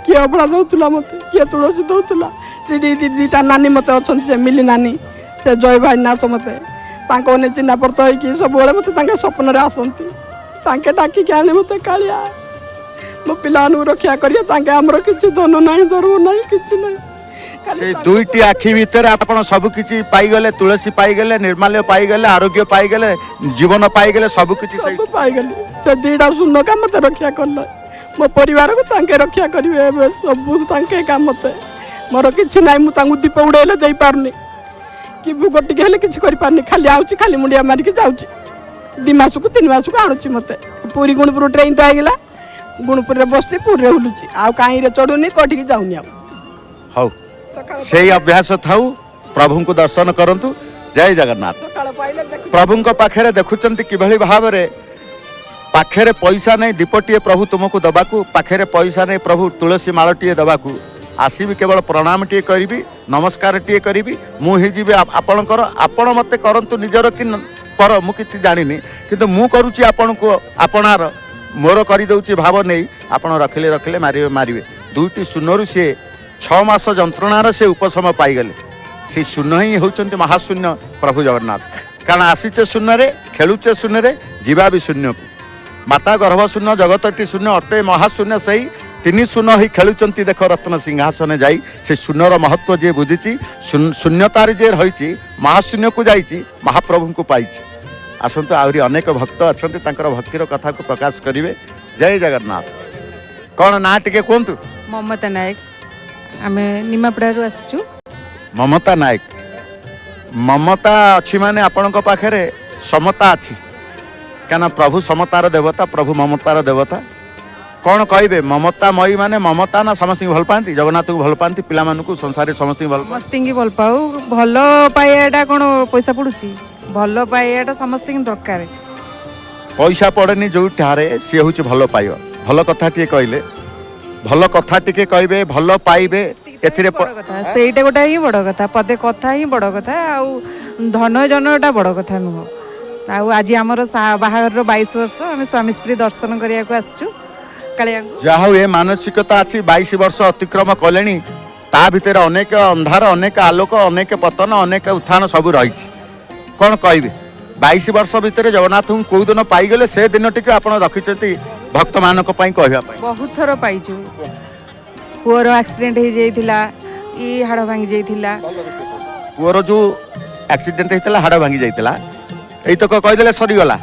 S5: କିଏ ଅଭଡ଼ା ଦେଉଥିଲା ମୋତେ, କିଏ ତୁଳସୀ ଦେଉଥିଲା। 2ଟା ନାନୀ ମୋତେ ଅଛନ୍ତି, ସେ ମିଲି ନାନୀ, ସେ ଜୟ ଭାଇ ନାଚ। ମୋତେ ତାଙ୍କ ମାନେ ଚିହ୍ନା ପରିଚୟ ହେଇକି ସବୁବେଳେ ମୋତେ ତାଙ୍କ ସ୍ୱପ୍ନରେ ଆସନ୍ତି। ତାଙ୍କେ ଡାକିକି ଆଣି ମୋତେ କାଳିଆ ମୋ ପିଲାମାନଙ୍କୁ ରକ୍ଷା କରିବେ। ତାଙ୍କେ ଆମର କିଛି ଧନ ନାହିଁ, ଧର୍ମ ନାହିଁ, କିଛି ନାହିଁ।
S1: ସେଇ 2ଟି ଆଖି ଭିତରେ ଆପଣ ସବୁ କିଛି ପାଇଗଲେ। ତୁଳସୀ ପାଇଗଲେ, ନିର୍ମାଲ୍ୟ ପାଇଗଲେ, ଆରୋଗ୍ୟ ପାଇଗଲେ, ଜୀବନ ପାଇଗଲେ, ସବୁ କିଛି
S5: ପାଇଗଲି। ସେ 2ଟା ଶୂନକା ମୋତେ ରକ୍ଷା କଲେ। ମୋ ପରିବାରକୁ ତାଙ୍କେ ରକ୍ଷା କରିବେ। ଏବେ ସବୁ ତାଙ୍କେ କାମ। ମୋତେ ମୋର କିଛି ନାହିଁ। ମୁଁ ତାଙ୍କୁ ଦୀପ ଉଡ଼େଇଲେ ଦେଇପାରୁନି, କି ଭୋଗ ଟିକେ ହେଲେ କିଛି କରିପାରୁନି। ଖାଲି ଆଉଛି, ଖାଲି ମୁଣ୍ଡିଆ ମାରିକି ଯାଉଛି। 2 ମାସକୁ 3 ମାସକୁ ଆଣୁଛି ମୋତେ। ପୁରୀ ଗୁଣପୁର ଟ୍ରେନଟା ହେଇଗଲା, ଗୁଣପୁରରେ ବସି ପୁରୀରେ ବୁଲୁଛି, ଆଉ କାହିଁରେ ଚଢ଼ୁନି, କୋଠିକି ଯାଉନି ଆଉ।
S1: ହଉ, ସେଇ ଅଭ୍ୟାସ ଥାଉ। ପ୍ରଭୁଙ୍କୁ ଦର୍ଶନ କରନ୍ତୁ। ଜୟ ଜଗନ୍ନାଥ। ପ୍ରଭୁଙ୍କ ପାଖରେ ଦେଖୁଛନ୍ତି କିଭଳି ଭାବରେ ପାଖରେ ପଇସା ନାହିଁ ଦୀପଟିଏ ପ୍ରଭୁ ତୁମକୁ ଦେବାକୁ, ପାଖରେ ପଇସା ନାହିଁ ପ୍ରଭୁ ତୁଳସୀ ମାଳଟିଏ ଦେବାକୁ। ଆସିବି କେବଳ ପ୍ରଣାମଟିଏ କରିବି, ନମସ୍କାରଟିଏ କରିବି, ମୁଁ ହେଇଯିବି ଆପଣଙ୍କର। ଆପଣ ମୋତେ କରନ୍ତୁ ନିଜର କି ପର ମୁଁ କିଛି ଜାଣିନି, କିନ୍ତୁ ମୁଁ କରୁଛି ଆପଣଙ୍କୁ ଆପଣାର, ମୋର କରିଦେଉଛି ଭାବ ନେଇ। ଆପଣ ରଖିଲେ ମାରିବେ। 2ଟି ଶୂନରୁ ସିଏ 6 ମାସ ଯନ୍ତ୍ରଣାର ସେ ଉପଶମ ପାଇଗଲେ। ସେ ଶୂନ ହିଁ ହେଉଛନ୍ତି ମହାଶୂନ୍ୟ ପ୍ରଭୁ ଜଗନ୍ନାଥ। କାରଣ ଆସିଛେ ଶୂନ୍ୟରେ, ଖେଳୁଛେ ଶୂନ୍ୟରେ, ଯିବା ବି ଶୂନ୍ୟକୁ। ମାତା ଗର୍ଭ ଶୂନ୍ୟ, ଜଗତଟି ଶୂନ୍ୟ, ଅଟେ ମହାଶୂନ୍ୟ। ସେଇ 3 ଶୂନ ହିଁ ଖେଳୁଛନ୍ତି। ଦେଖ ରତ୍ନ ସିଂହାସନ ଯାଇ ସେ ଶୂନ୍ୟର ମହତ୍ଵ ଯିଏ ବୁଝିଛି, ଶୂନ୍ୟତାରେ ଯିଏ ରହିଛି, ମହାଶୂନ୍ୟକୁ ଯାଇଛି, ମହାପ୍ରଭୁଙ୍କୁ ପାଇଛି। ଆସନ୍ତୁ, ଆହୁରି ଅନେକ ଭକ୍ତ ଅଛନ୍ତି, ତାଙ୍କର ଭକ୍ତିର କଥାକୁ ପ୍ରକାଶ କରିବେ। ଜୟ ଜଗନ୍ନାଥ। କ'ଣ ନାଁ ଟିକେ କୁହନ୍ତୁ?
S6: ମମତା ନାୟକ, ଆମେ ନିମାପଡ଼ାରୁ ଆସିଛୁ।
S1: ମମତା ନାୟକ। ମମତା ଅଛି ମାନେ ଆପଣଙ୍କ ପାଖରେ ସମତା ଅଛି, କାରଣ ପ୍ରଭୁ ସମତାର ଦେବତା, ପ୍ରଭୁ ମମତାର ଦେବତା। କ'ଣ କହିବେ? ମମତାମୟୀ ମାନେ ମମତା ନା ସମସ୍ତଙ୍କୁ ଭଲ ପାଆନ୍ତି? ଜଗନ୍ନାଥଙ୍କୁ ଭଲ ପାଆନ୍ତି, ପିଲାମାନଙ୍କୁ, ସଂସାରରେ ସମସ୍ତଙ୍କୁ ଭଲ ପାଆନ୍ତି?
S6: ସମସ୍ତଙ୍କୁ ଭଲ ପାଉ। ଭଲ ପାଇବାଟା କ'ଣ ପଇସା ପଡ଼ୁଛି? ଭଲ ପାଇବାଟା ସମସ୍ତଙ୍କୁ ଦରକାର।
S1: ପଇସା ପଡ଼େନି ଯେଉଁଠାରେ, ସିଏ ହେଉଛି ଭଲ ପାଇବା। ଭଲ କଥାଟିଏ କହିଲେ। ଭଲ କଥା ଟିକେ କହିବେ, ଭଲ ପାଇବେ, ଏଥିରେ
S6: ବଡ଼ କଥା ସେଇଟା ଗୋଟେ ହିଁ ବଡ଼ କଥା, ପଦେ କଥା ହିଁ ବଡ଼ କଥା। ଆଉ ଧନ ଜନଟା ବଡ଼ କଥା ନୁହଁ। ଆଉ ଆଜି ଆମର ବାହାଘରର 22 ବର୍ଷ, ଆମେ ସ୍ୱାମୀ ସ୍ତ୍ରୀ ଦର୍ଶନ କରିବାକୁ ଆସିଛୁ କାଳିଆଙ୍କୁ।
S1: ଯାହା ହଉ ଏ ମାନସିକତା ଅଛି, 22 ବର୍ଷ ଅତିକ୍ରମ କଲେଣି, ତା ଭିତରେ ଅନେକ ଅନ୍ଧାର, ଅନେକ ଆଲୋକ, ଅନେକ ପତନ, ଅନେକ ଉତ୍ଥାନ ସବୁ ରହିଛି। କ'ଣ କହିବେ? 22 ବର୍ଷ ଭିତରେ ଜଗନ୍ନାଥଙ୍କୁ କେଉଁ ଦିନ ପାଇଗଲେ ସେ ଦିନଟିକୁ ଆପଣ ରଖିଛନ୍ତି ଭକ୍ତମାନଙ୍କ ପାଇଁ କହିବା ପାଇଁ?
S6: ବହୁତ ଥର ପାଇଛୁ। ପୁଅର ଆକ୍ସିଡେଣ୍ଟ ହେଇଯାଇଥିଲା, ହାଡ଼ ଭାଙ୍ଗି ଯାଇଥିଲା।
S1: ପୁଅର ଯେଉଁ ଆକ୍ସିଡେଣ୍ଟ ହେଇଥିଲା, ହାଡ଼ ଭାଙ୍ଗି ଯାଇଥିଲା, ଏଇତକ କହିଦେଲେ ସରିଗଲା।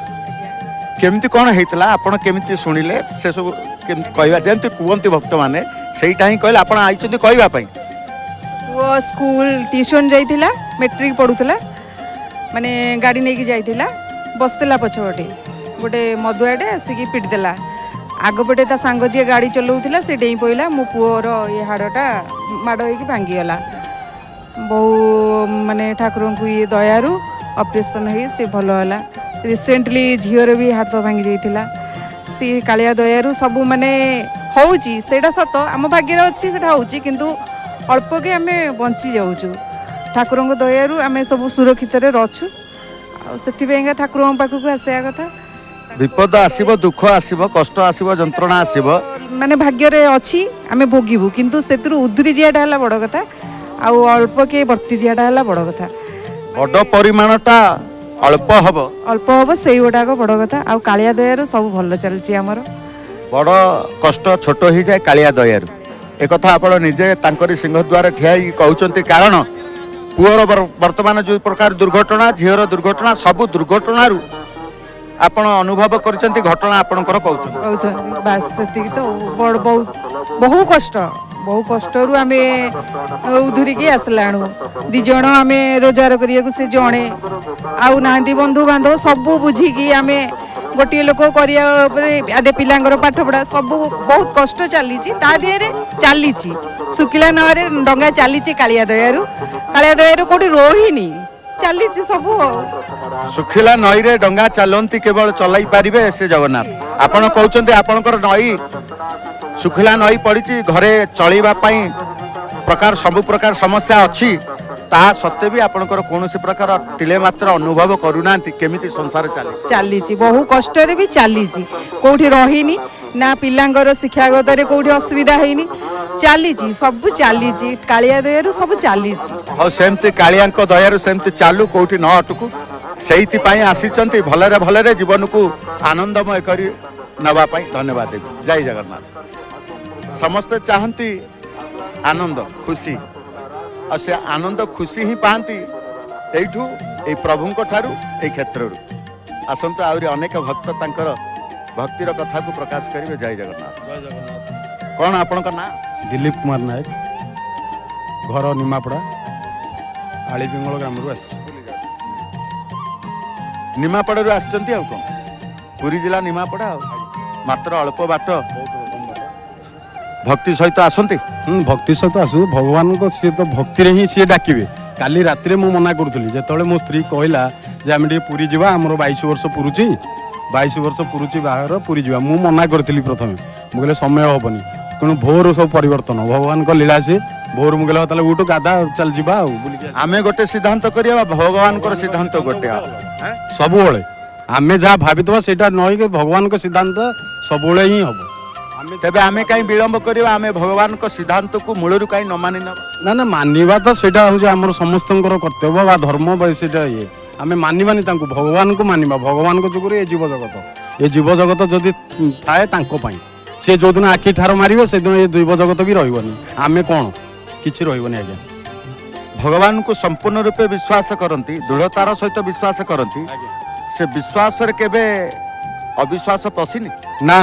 S1: କେମିତି କ'ଣ ହେଇଥିଲା, ଆପଣ କେମିତି ଶୁଣିଲେ, ସେସବୁ କେମିତି କହିବା, ଯେମିତି କୁହନ୍ତି ଭକ୍ତମାନେ ସେଇଟା ହିଁ କହିଲେ। ଆପଣ ଆଇଛନ୍ତି କହିବା ପାଇଁ?
S6: ପୁଅ ସ୍କୁଲ ଟ୍ୟୁସନ୍ ଯାଇଥିଲା, ମେଟ୍ରିକ୍ ପଢ଼ୁଥିଲା, ମାନେ ଗାଡ଼ି ନେଇକି ଯାଇଥିଲା, ବସିଥିଲା ପଛପଟେ, ଗୋଟେ ମଦୁଆଟେ ଆସିକି ପିଟି ଦେଲା। ଆଗପଟେ ତା ସାଙ୍ଗ ଯିଏ ଗାଡ଼ି ଚଲାଉଥିଲା ସେ ଡେଇଁ ପଇଲା, ମୋ ପୁଅର ଏ ହାଡ଼ଟା ମାଡ଼ ହେଇକି ଭାଙ୍ଗିଗଲା। ବହୁ ମାନେ ଠାକୁରଙ୍କୁ ଦୟାରୁ ଅପରେସନ୍ ହେଇ ସେ ଭଲ ହେଲା। ରିସେଣ୍ଟଲି ଝିଅର ବି ହାତ ଭାଙ୍ଗି ଯାଇଥିଲା। ସେ କାଳିଆ ଦୟାରୁ ସବୁ ମାନେ ହେଉଛି, ସେଇଟା ସତ, ଆମ ଭାଗ୍ୟରେ ଅଛି ସେଇଟା ହେଉଛି, କିନ୍ତୁ ଅଳ୍ପକେ ଆମେ ବଞ୍ଚି ଯାଉଛୁ। ଠାକୁରଙ୍କ ଦୟାରୁ ଆମେ ସବୁ ସୁରକ୍ଷିତରେ ଅଛୁ। ଆଉ ସେଥିପାଇଁକା ଠାକୁରଙ୍କ ପାଖକୁ ଆସିବା କଥା।
S1: ବିପଦ ଆସିବ, ଦୁଃଖ ଆସିବ, କଷ୍ଟ ଆସିବ, ଯନ୍ତ୍ରଣା ଆସିବ,
S6: ମାନେ ଭାଗ୍ୟରେ ଅଛି, ଆମେ ଭୋଗିବୁ, କିନ୍ତୁ ସେଥିରୁ ଉଧୁରି ଯିବାଟା ହେଲା ବଡ଼ କଥା। ଆଉ ଅଳ୍ପକେ ବର୍ତ୍ତି ଯିବାଟା ହେଲା ବଡ଼ କଥା।
S1: ବଡ଼ ପରିମାଣଟା ଅଳ୍ପ ହବ,
S6: ସେଇ ଗୋଟାକ ବଡ଼ କଥା। ଆଉ କାଳିଆ ଦୟାରୁ ସବୁ ଭଲ ଚାଲିଛି ଆମର।
S1: ବଡ଼ କଷ୍ଟ ଛୋଟ ହେଇଯାଏ କାଳିଆ ଦୟାରୁ। ଏକଥା ଆପଣ ନିଜେ ତାଙ୍କରି ସିଂହଦ୍ୱାର ଠିଆ ହେଇକି କହୁଛନ୍ତି। କାରଣ ପୁଅର ବର୍ତ୍ତମାନ ଯେଉଁ ପ୍ରକାର ଦୁର୍ଘଟଣା, ଝିଅର ଦୁର୍ଘଟଣା, ସବୁ ଦୁର୍ଘଟଣାରୁ ଆପଣ ଅନୁଭବ କରିଛନ୍ତି, ଘଟଣା ଆପଣଙ୍କର କହୁଛନ୍ତି।
S6: ବାସ୍ ସେତିକି ତ। ବହୁ କଷ୍ଟରୁ ଆମେ ଉଧୁରିକି ଆସିଲାଣୁ। 2 ଜଣ ଆମେ ରୋଜଗାର କରିବାକୁ, ସେ ଜଣେ ଆଉ ନାହାନ୍ତି, ବନ୍ଧୁବାନ୍ଧବ ସବୁ ବୁଝିକି ଆମେ ଗୋଟିଏ ଲୋକ କରିବା ଉପରେ, ଆଡ଼େ ପିଲାଙ୍କର ପାଠପଢ଼ା ସବୁ ବହୁତ କଷ୍ଟ ଚାଲିଛି। ତା ଦେହରେ ଚାଲିଛି ଶୁଖିଲା ନଅରେ ଡଙ୍ଗା ଚାଲିଛି କାଳିଆ ଦୟାରୁ। କୋଉଠି ରହିନି, ଚାଲିଛି ସବୁ।
S1: ଶୁଖିଲା ନଈରେ ଡଙ୍ଗା ଚାଲନ୍ତି, କେବଳ ଚଲାଇ ପାରିବେ ସେ ଜଗନ୍ନାଥ। ଆପଣ କହୁଛନ୍ତି ଆପଣଙ୍କର ନଈ ଶୁଖିଲା ନଈ ପଡ଼ିଛି, ଘରେ ଚଳିବା ପାଇଁ ସବୁ ପ୍ରକାର ସମସ୍ୟା ଅଛି, ତାହା ସତ୍ତ୍ୱେ ବି ଆପଣଙ୍କର କୌଣସି ପ୍ରକାର ତିଳେ ମାତ୍ର ଅନୁଭବ କରୁନାହାନ୍ତି କେମିତି ସଂସାର
S6: ଚାଲିଛି। ବହୁ କଷ୍ଟରେ ବି ଚାଲିଛି, କୋଉଠି ରହିନି, ନା ପିଲାଙ୍କର ଶିକ୍ଷାଗତରେ କୋଉଠି ଅସୁବିଧା ହେଇନି, ଚାଲିଛି, ସବୁ ଚାଲିଛି କାଳିଆ ଦୟାରୁ ସବୁ ଚାଲିଛି।
S1: ଆଉ ସେମିତି କାଳିଆଙ୍କ ଦୟାରୁ ସେମିତି ଚାଲୁ, କୋଉଠି ନ ଅଟକୁ, ସେଇଥିପାଇଁ ଆସିଛନ୍ତି ଭଲରେ ଭଲରେ ଜୀବନକୁ ଆନନ୍ଦମୟ କରି ନେବା ପାଇଁ। ଧନ୍ୟବାଦ ଦେବି। ଜୟ ଜଗନ୍ନାଥ। ସମସ୍ତେ ଚାହାନ୍ତି ଆନନ୍ଦ, ଖୁସି, ଆଉ ସେ ଆନନ୍ଦ ଖୁସି ହିଁ ପାଆନ୍ତି ଏଇଠୁ, ଏଇ ପ୍ରଭୁଙ୍କ ଠାରୁ, ଏଇ କ୍ଷେତ୍ରରୁ। ଆସନ୍ତୁ, ଆହୁରି ଅନେକ ଭକ୍ତ ତାଙ୍କର ଭକ୍ତିର କଥାକୁ ପ୍ରକାଶ କରିବେ। ଜୟ ଜଗନ୍ନାଥ। କ'ଣ ଆପଣଙ୍କ ନାଁ?
S7: ଦିଲ୍ଲୀପ କୁମାର ନାୟକ, ଘର ନିମାପଡ଼ା, ଆଳିପିଙ୍ଗଳ ଗ୍ରାମରୁ ଆସିଛି।
S1: ନିମାପଡ଼ାରୁ ଆସିଛନ୍ତି। ଆଉ କ'ଣ, ପୁରୀ ଜିଲ୍ଲା ନିମାପଡ଼ା, ଆଉ ମାତ୍ର ଅଳ୍ପ ବାଟ। ଭକ୍ତି ସହିତ ଆସନ୍ତି।
S7: ଭକ୍ତି ସହିତ ଆସୁ। ଭଗବାନଙ୍କ ସିଏ ତ ଭକ୍ତିରେ ହିଁ ସିଏ ଡାକିବେ। କାଲି ରାତିରେ ମୁଁ ମନା କରୁଥିଲି, ଯେତେବେଳେ ମୋ ସ୍ତ୍ରୀ କହିଲା ଯେ ଆମେ ଟିକେ ପୁରୀ ଯିବା, ଆମର 22 ବର୍ଷ ପୁରୁଛି, 22 ବର୍ଷ ପୁରୁଛି ବାହାଘର, ପୁରୀ ଯିବା, ମୁଁ ମନା କରିଥିଲି ପ୍ରଥମେ। ମୁଁ କହିଲେ ସମୟ ହେବନି, ତେଣୁ ଭୋର ସବୁ ପରିବର୍ତ୍ତନ, ଭଗବାନଙ୍କ ଲୀଳା ସିଏ। ଭୋର ମୁଁ କହିଲେ ତାହେଲେ ଉଠୁ, ଗାଧା, ଚାଲ ଯିବା ଆଉ ବୁଲିକି।
S1: ଆମେ ଗୋଟେ ସିଦ୍ଧାନ୍ତ କରିବା, ଭଗବାନଙ୍କର ସିଦ୍ଧାନ୍ତ ଗୋଟେ।
S7: ସବୁବେଳେ ଆମେ ଯାହା ଭାବିଥିବା ସେଇଟା ନହେଇକି ଭଗବାନଙ୍କ ସିଦ୍ଧାନ୍ତ ସବୁବେଳେ ହିଁ ହବ।
S1: ତେବେ ଆମେ କାହିଁ ବିଳମ୍ବ କରିବା? ଆମେ ଭଗବାନଙ୍କ ସିଦ୍ଧାନ୍ତକୁ ମୂଳରୁ କାହିଁ ନ ମାନି ନେବା?
S7: ନା ମାନିବା ତ ସେଇଟା ହେଉଛି ଆମର ସମସ୍ତଙ୍କର କର୍ତ୍ତବ୍ୟ ବା ଧର୍ମ, ବା ସେଇଟା ଆମେ ମାନିବାନି ତାଙ୍କୁ, ଭଗବାନଙ୍କୁ ମାନିବା। ଭଗବାନଙ୍କ ଯୋଗୁରୁ ଏ ଜୀବଜଗତ ଯଦି ଥାଏ ତାଙ୍କ ପାଇଁ, ସେ ଯୋଉଦିନ ଆଖି ଠାର ମାରିବେ ସେଦିନ ଏ ଜୀବଜଗତ ବି ରହିବନି। ଆମେ କ'ଣ, କିଛି ରହିବନି ଆଜ୍ଞା।
S1: ଭଗବାନଙ୍କୁ ସମ୍ପୂର୍ଣ୍ଣ ରୂପେ ବିଶ୍ୱାସ କରନ୍ତି, ଦୃଢ଼ତାର ସହିତ ବିଶ୍ୱାସ କରନ୍ତି, ସେ ବିଶ୍ୱାସରେ କେବେ ଅବିଶ୍ୱାସ ପଶିନି?
S7: ନା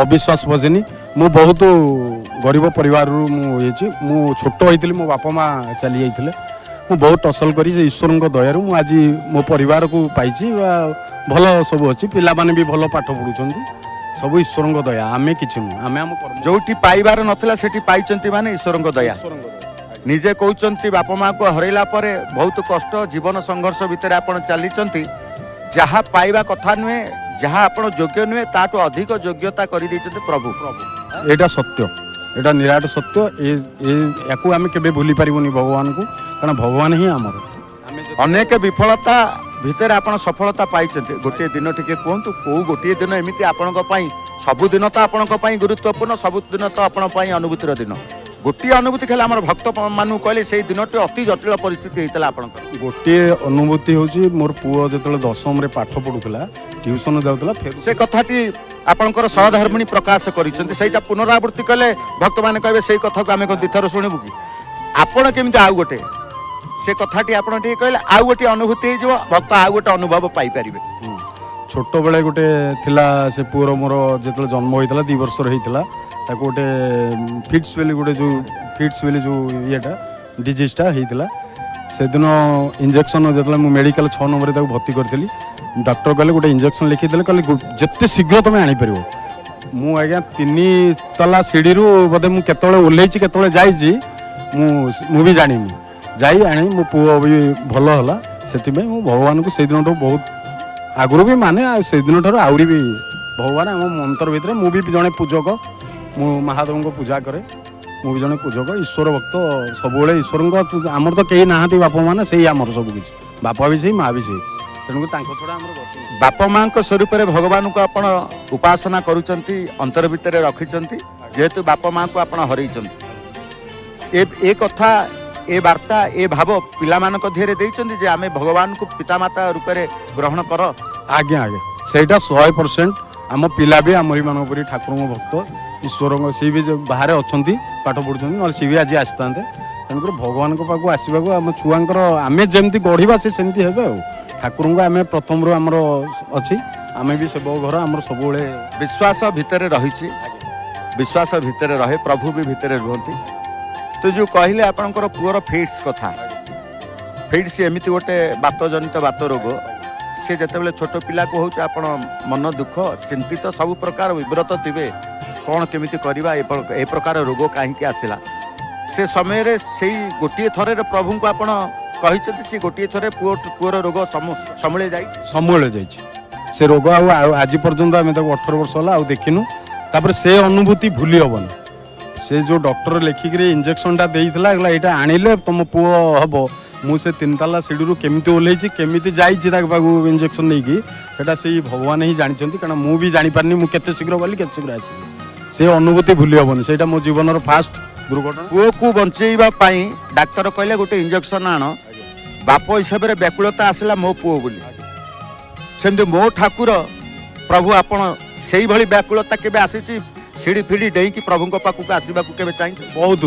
S7: ଅବିଶ୍ୱାସ ପଶିନି। ମୁଁ ବହୁତ ଗରିବ ପରିବାରରୁ ମୁଁ ହେଇଛି। ମୁଁ ଛୋଟ ହେଇଥିଲି, ମୋ ବାପା ମା ଚାଲି ଯାଇଥିଲେ। ମୁଁ ବହୁତ ଟସଲ କରି ସେ ଈଶ୍ୱରଙ୍କ ଦୟାରୁ ମୁଁ ଆଜି ମୋ ପରିବାରକୁ ପାଇଛି, ଭଲ ସବୁ ଅଛି, ପିଲାମାନେ ବି ଭଲ ପାଠ ପଢ଼ୁଛନ୍ତି, ସବୁ ଈଶ୍ୱରଙ୍କ ଦୟା। ଆମେ କିଛି ନୁହଁ, ଆମେ ଆମ
S1: ଯୋଉଠି ପାଇବାର ନଥିଲା ସେଠି ପାଇଛନ୍ତି, ମାନେ ଈଶ୍ୱରଙ୍କ ଦୟା। ନିଜେ କହୁଛନ୍ତି ବାପା ମାଆକୁ ହରାଇଲା ପରେ ବହୁତ କଷ୍ଟ, ଜୀବନ ସଂଘର୍ଷ ଭିତରେ ଆପଣ ଚାଲିଛନ୍ତି। ଯାହା ପାଇବା କଥା ନୁହେଁ, ଯାହା ଆପଣ ଯୋଗ୍ୟ ନୁହେଁ, ତାଠୁ ଅଧିକ ଯୋଗ୍ୟତା କରିଦେଇଛନ୍ତି ପ୍ରଭୁ।
S7: ଏଇଟା ସତ୍ୟ। এটা নিରାଟ ସତ୍ୟ ୟାକୁ ଆମେ କେବେ ଭୁଲି ପାରିବୁନି ଭଗବାନଙ୍କୁ, କାରଣ ଭଗବାନ ହିଁ ଆମର।
S1: ଅନେକ ବିଫଳତା ଭିତରେ ଆପଣ ସଫଳତା ପାଇଛନ୍ତି। ଗୋଟିଏ ଦିନ ଟିକେ କୁହନ୍ତୁ, କୋଉ ଗୋଟିଏ ଦିନ ଏମିତି ଆପଣଙ୍କ ପାଇଁ, ସବୁଦିନ ତ ଆପଣଙ୍କ ପାଇଁ ଗୁରୁତ୍ୱପୂର୍ଣ୍ଣ, ସବୁଦିନ ତ ଆପଣଙ୍କ ପାଇଁ ଅନୁଭୂତିର ଦିନ, ଗୋଟିଏ ଅନୁଭୂତି ଖାଲି ଆମର ଭକ୍ତ ମାନଙ୍କୁ କହିଲେ ସେଇ ଦିନଟି ଅତି ଜଟିଳ ପରିସ୍ଥିତି ହେଇଥିଲା ଆପଣଙ୍କର?
S7: ଗୋଟିଏ ଅନୁଭୂତି ହେଉଛି ମୋର ପୁଅ ଯେତେବେଳେ 10ମରେ ପାଠ ପଢୁଥିଲା, ଟ୍ୟୁସନ ଯାଉଥିଲା,
S1: ସେ କଥାଟି ଆପଣଙ୍କର ସହଧର୍ମିଣୀ ପ୍ରକାଶ କରିଛନ୍ତି, ସେଇଟା ପୁନରାବୃତ୍ତି କଲେ ଭକ୍ତମାନେ କହିବେ ସେଇ କଥାକୁ ଆମେ କ'ଣ ଦ୍ୱିଥର ଶୁଣିବୁ କି? ଆପଣ କେମିତି ଆଉ ଗୋଟେ ସେ କଥାଟି ଆପଣ ଟିକେ କହିଲେ ଆଉ ଗୋଟେ ଅନୁଭୂତି ହେଇଯିବ, ଭକ୍ତ ଆଉ ଗୋଟେ ଅନୁଭବ ପାଇପାରିବେ।
S7: ଛୋଟବେଳେ ଗୋଟେ ଥିଲା ସେ ପୁଅର ମୋର ଯେତେବେଳେ ଜନ୍ମ ହୋଇଥିଲା 2 ବର୍ଷର ହେଇଥିଲା, ତାକୁ ଗୋଟେ ଫିଟ୍ସ ବୋଲି ଯେଉଁ ଇଏଟା ଡିଜିଜ୍ଟା ହେଇଥିଲା। ସେଦିନ ଇଞ୍ଜେକ୍ସନ୍ ଯେତେବେଳେ ମୁଁ ମେଡ଼ିକାଲ 6 ନମ୍ବରରେ ତାକୁ ଭର୍ତ୍ତି କରିଥିଲି, ଡକ୍ଟର କହିଲେ ଗୋଟେ ଇଞ୍ଜେକ୍ସନ୍ ଲେଖିଦେଲେ, କହିଲେ ଯେତେ ଶୀଘ୍ର ତୁମେ ଆଣିପାରିବ। ମୁଁ ଆଜ୍ଞା 3 ତଲା ସିଡ଼ିରୁ ବୋଧେ ମୁଁ କେତେବେଳେ ଓହ୍ଲେଇଛି କେତେବେଳେ ଯାଇଛି ମୁଁ ବି ଜାଣିନି, ଯାଇ ଆଣି ମୋ ପୁଅ ବି ଭଲ ହେଲା। ସେଥିପାଇଁ ମୁଁ ଭଗବାନଙ୍କୁ ସେଇଦିନଠୁ ବହୁତ ଆଗରୁ ବି ମାନେ, ସେଇଦିନଠାରୁ ଆହୁରି ବି ଭଗବାନ ଆମ ମନ୍ତ୍ର ଭିତରେ, ମୁଁ ବି ଜଣେ ପୂଜକ, ମୁଁ ମହାଦେବଙ୍କ ପୂଜା କରେ, ମୁଁ ବି ଜଣେ ପୂଜକ, ଈଶ୍ୱର ଭକ୍ତ। ସବୁବେଳେ ଈଶ୍ୱରଙ୍କ, ଆମର ତ କେହି ନାହାନ୍ତି ବାପା ମାନେ, ସେଇ ଆମର ସବୁ କିଛି, ବାପା ବି ସେଇ, ମା ବି ସେଇ, ତେଣୁକରି ତାଙ୍କ ଛଡ଼ା ଆମର ଗତି ନାହିଁ।
S1: ବାପା ମାଙ୍କ ସ୍ୱରୂପରେ ଭଗବାନଙ୍କୁ ଆପଣ ଉପାସନା କରୁଛନ୍ତି, ଅନ୍ତର ଭିତରେ ରଖିଛନ୍ତି, ଯେହେତୁ ବାପା ମାଙ୍କୁ ଆପଣ ହରେଇଛନ୍ତି। ଏ କଥା, ଏ ବାର୍ତ୍ତା, ଏ ଭାବ ପିଲାମାନଙ୍କ ଧିଏରେ ଦେଇଛନ୍ତି ଯେ ଆମେ ଭଗବାନଙ୍କୁ ପିତାମାତା ରୂପରେ ଗ୍ରହଣ କର।
S7: ଆଜ୍ଞା ଆଜ୍ଞା, ସେଇଟା 100%। ଆମ ପିଲା ବି ଆମରି ମାନଙ୍କ ପରି ଠାକୁରଙ୍କ ଭକ୍ତ, ଈଶ୍ୱରଙ୍କ, ସିଏ ବି ବାହାରେ ଅଛନ୍ତି ପାଠ ପଢ଼ୁଛନ୍ତି, ନହେଲେ ସିଏ ବି ଆଜି ଆସିଥାନ୍ତେ। ତେଣୁକରି ଭଗବାନଙ୍କ ପାଖକୁ ଆସିବାକୁ ଆମ ଛୁଆଙ୍କର ଆମେ ଯେମିତି ଗଢ଼ିବା ସେ ସେମିତି ହେବେ ଆଉ। ଠାକୁରଙ୍କୁ ଆମେ ପ୍ରଥମରୁ ଆମର ଅଛି, ଆମେ ବି ସେବକ ଘର, ଆମର ସବୁବେଳେ
S1: ବିଶ୍ୱାସ ଭିତରେ ରହିଛି, ବିଶ୍ୱାସ ଭିତରେ ରହେ, ପ୍ରଭୁ ବି ଭିତରେ ରୁହନ୍ତି। ତ ଯେଉଁ କହିଲେ ଆପଣଙ୍କର ପୁଅର ଫିଟ୍ସ କଥା, ଫିଟ୍ସ ଏମିତି ଗୋଟେ ବାତଜନିତ ବାତ ରୋଗ, ସେ ଯେତେବେଳେ ଛୋଟ ପିଲାକୁ ହେଉଛି ଆପଣ ମନ ଦୁଃଖ, ଚିନ୍ତିତ, ସବୁ ପ୍ରକାର ବିବ୍ରତ ଥିବେ, କ'ଣ କେମିତି କରିବା, ଏ ପ୍ରକାର ରୋଗ କାହିଁକି ଆସିଲା। ସେ ସମୟରେ ସେଇ ଗୋଟିଏ ଥରରେ ପ୍ରଭୁଙ୍କୁ ଆପଣ କହିଛନ୍ତି, ସେ ଗୋଟିଏ ଥରେ ପୁଅର ରୋଗ ସମୂଳେ
S7: ଯାଇଛି। ସେ ରୋଗ ଆଉ ଆଜି ପର୍ଯ୍ୟନ୍ତ ଆମେ ତାକୁ 18 ବର୍ଷ ହେଲା ଆଉ ଦେଖିନୁ। ତାପରେ ସେ ଅନୁଭୂତି ଭୁଲି ହେବନି। ସେ ଯେଉଁ ଡକ୍ଟର ଲେଖିକିରି ଇଞ୍ଜେକ୍ସନଟା ଦେଇଥିଲା, ଏଇଟା ଆଣିଲେ ତୁମ ପୁଅ ହେବ, ମୁଁ ସେ 3 ତାଲା ସିଡ଼ିରୁ କେମିତି ଓହ୍ଲେଇଛି, କେମିତି ଯାଇଛି ତାଙ୍କ ପାଖକୁ ଇଞ୍ଜେକ୍ସନ ନେଇକି, ସେଟା ସେଇ ଭଗବାନ ହିଁ ଜାଣିଛନ୍ତି, କାରଣ ମୁଁ ବି ଜାଣିପାରିନି ମୁଁ କେତେ ଶୀଘ୍ର ଗଲି, କେତେ ଶୀଘ୍ର ଆସିଲି। ସେ ଅନୁଭୂତି ଭୁଲି ହେବନି, ସେଇଟା ମୋ ଜୀବନର ଫାଷ୍ଟ ଦୁର୍ଘଟଣା।
S1: ପୁଅକୁ ବଞ୍ଚେଇବା ପାଇଁ ଡାକ୍ତର କହିଲେ ଗୋଟେ ଇଞ୍ଜେକ୍ସନ ଆଣ, ବାପ ହିସାବରେ ବ୍ୟାକୁଳତା ଆସିଲା ମୋ ପୁଅ ବୋଲି। ସେମିତି ମୋ ଠାକୁର ପ୍ରଭୁ ଆପଣ ସେଇଭଳି ବ୍ୟାକୁଳତା କେବେ ଆସିଛି? ସିଡ଼ି ଫିଡ଼ି ଡେଇଁକି ପ୍ରଭୁଙ୍କ ପାଖକୁ ଆସିବାକୁ କେବେ ଚାହିଁଛୁ?
S7: ବହୁତ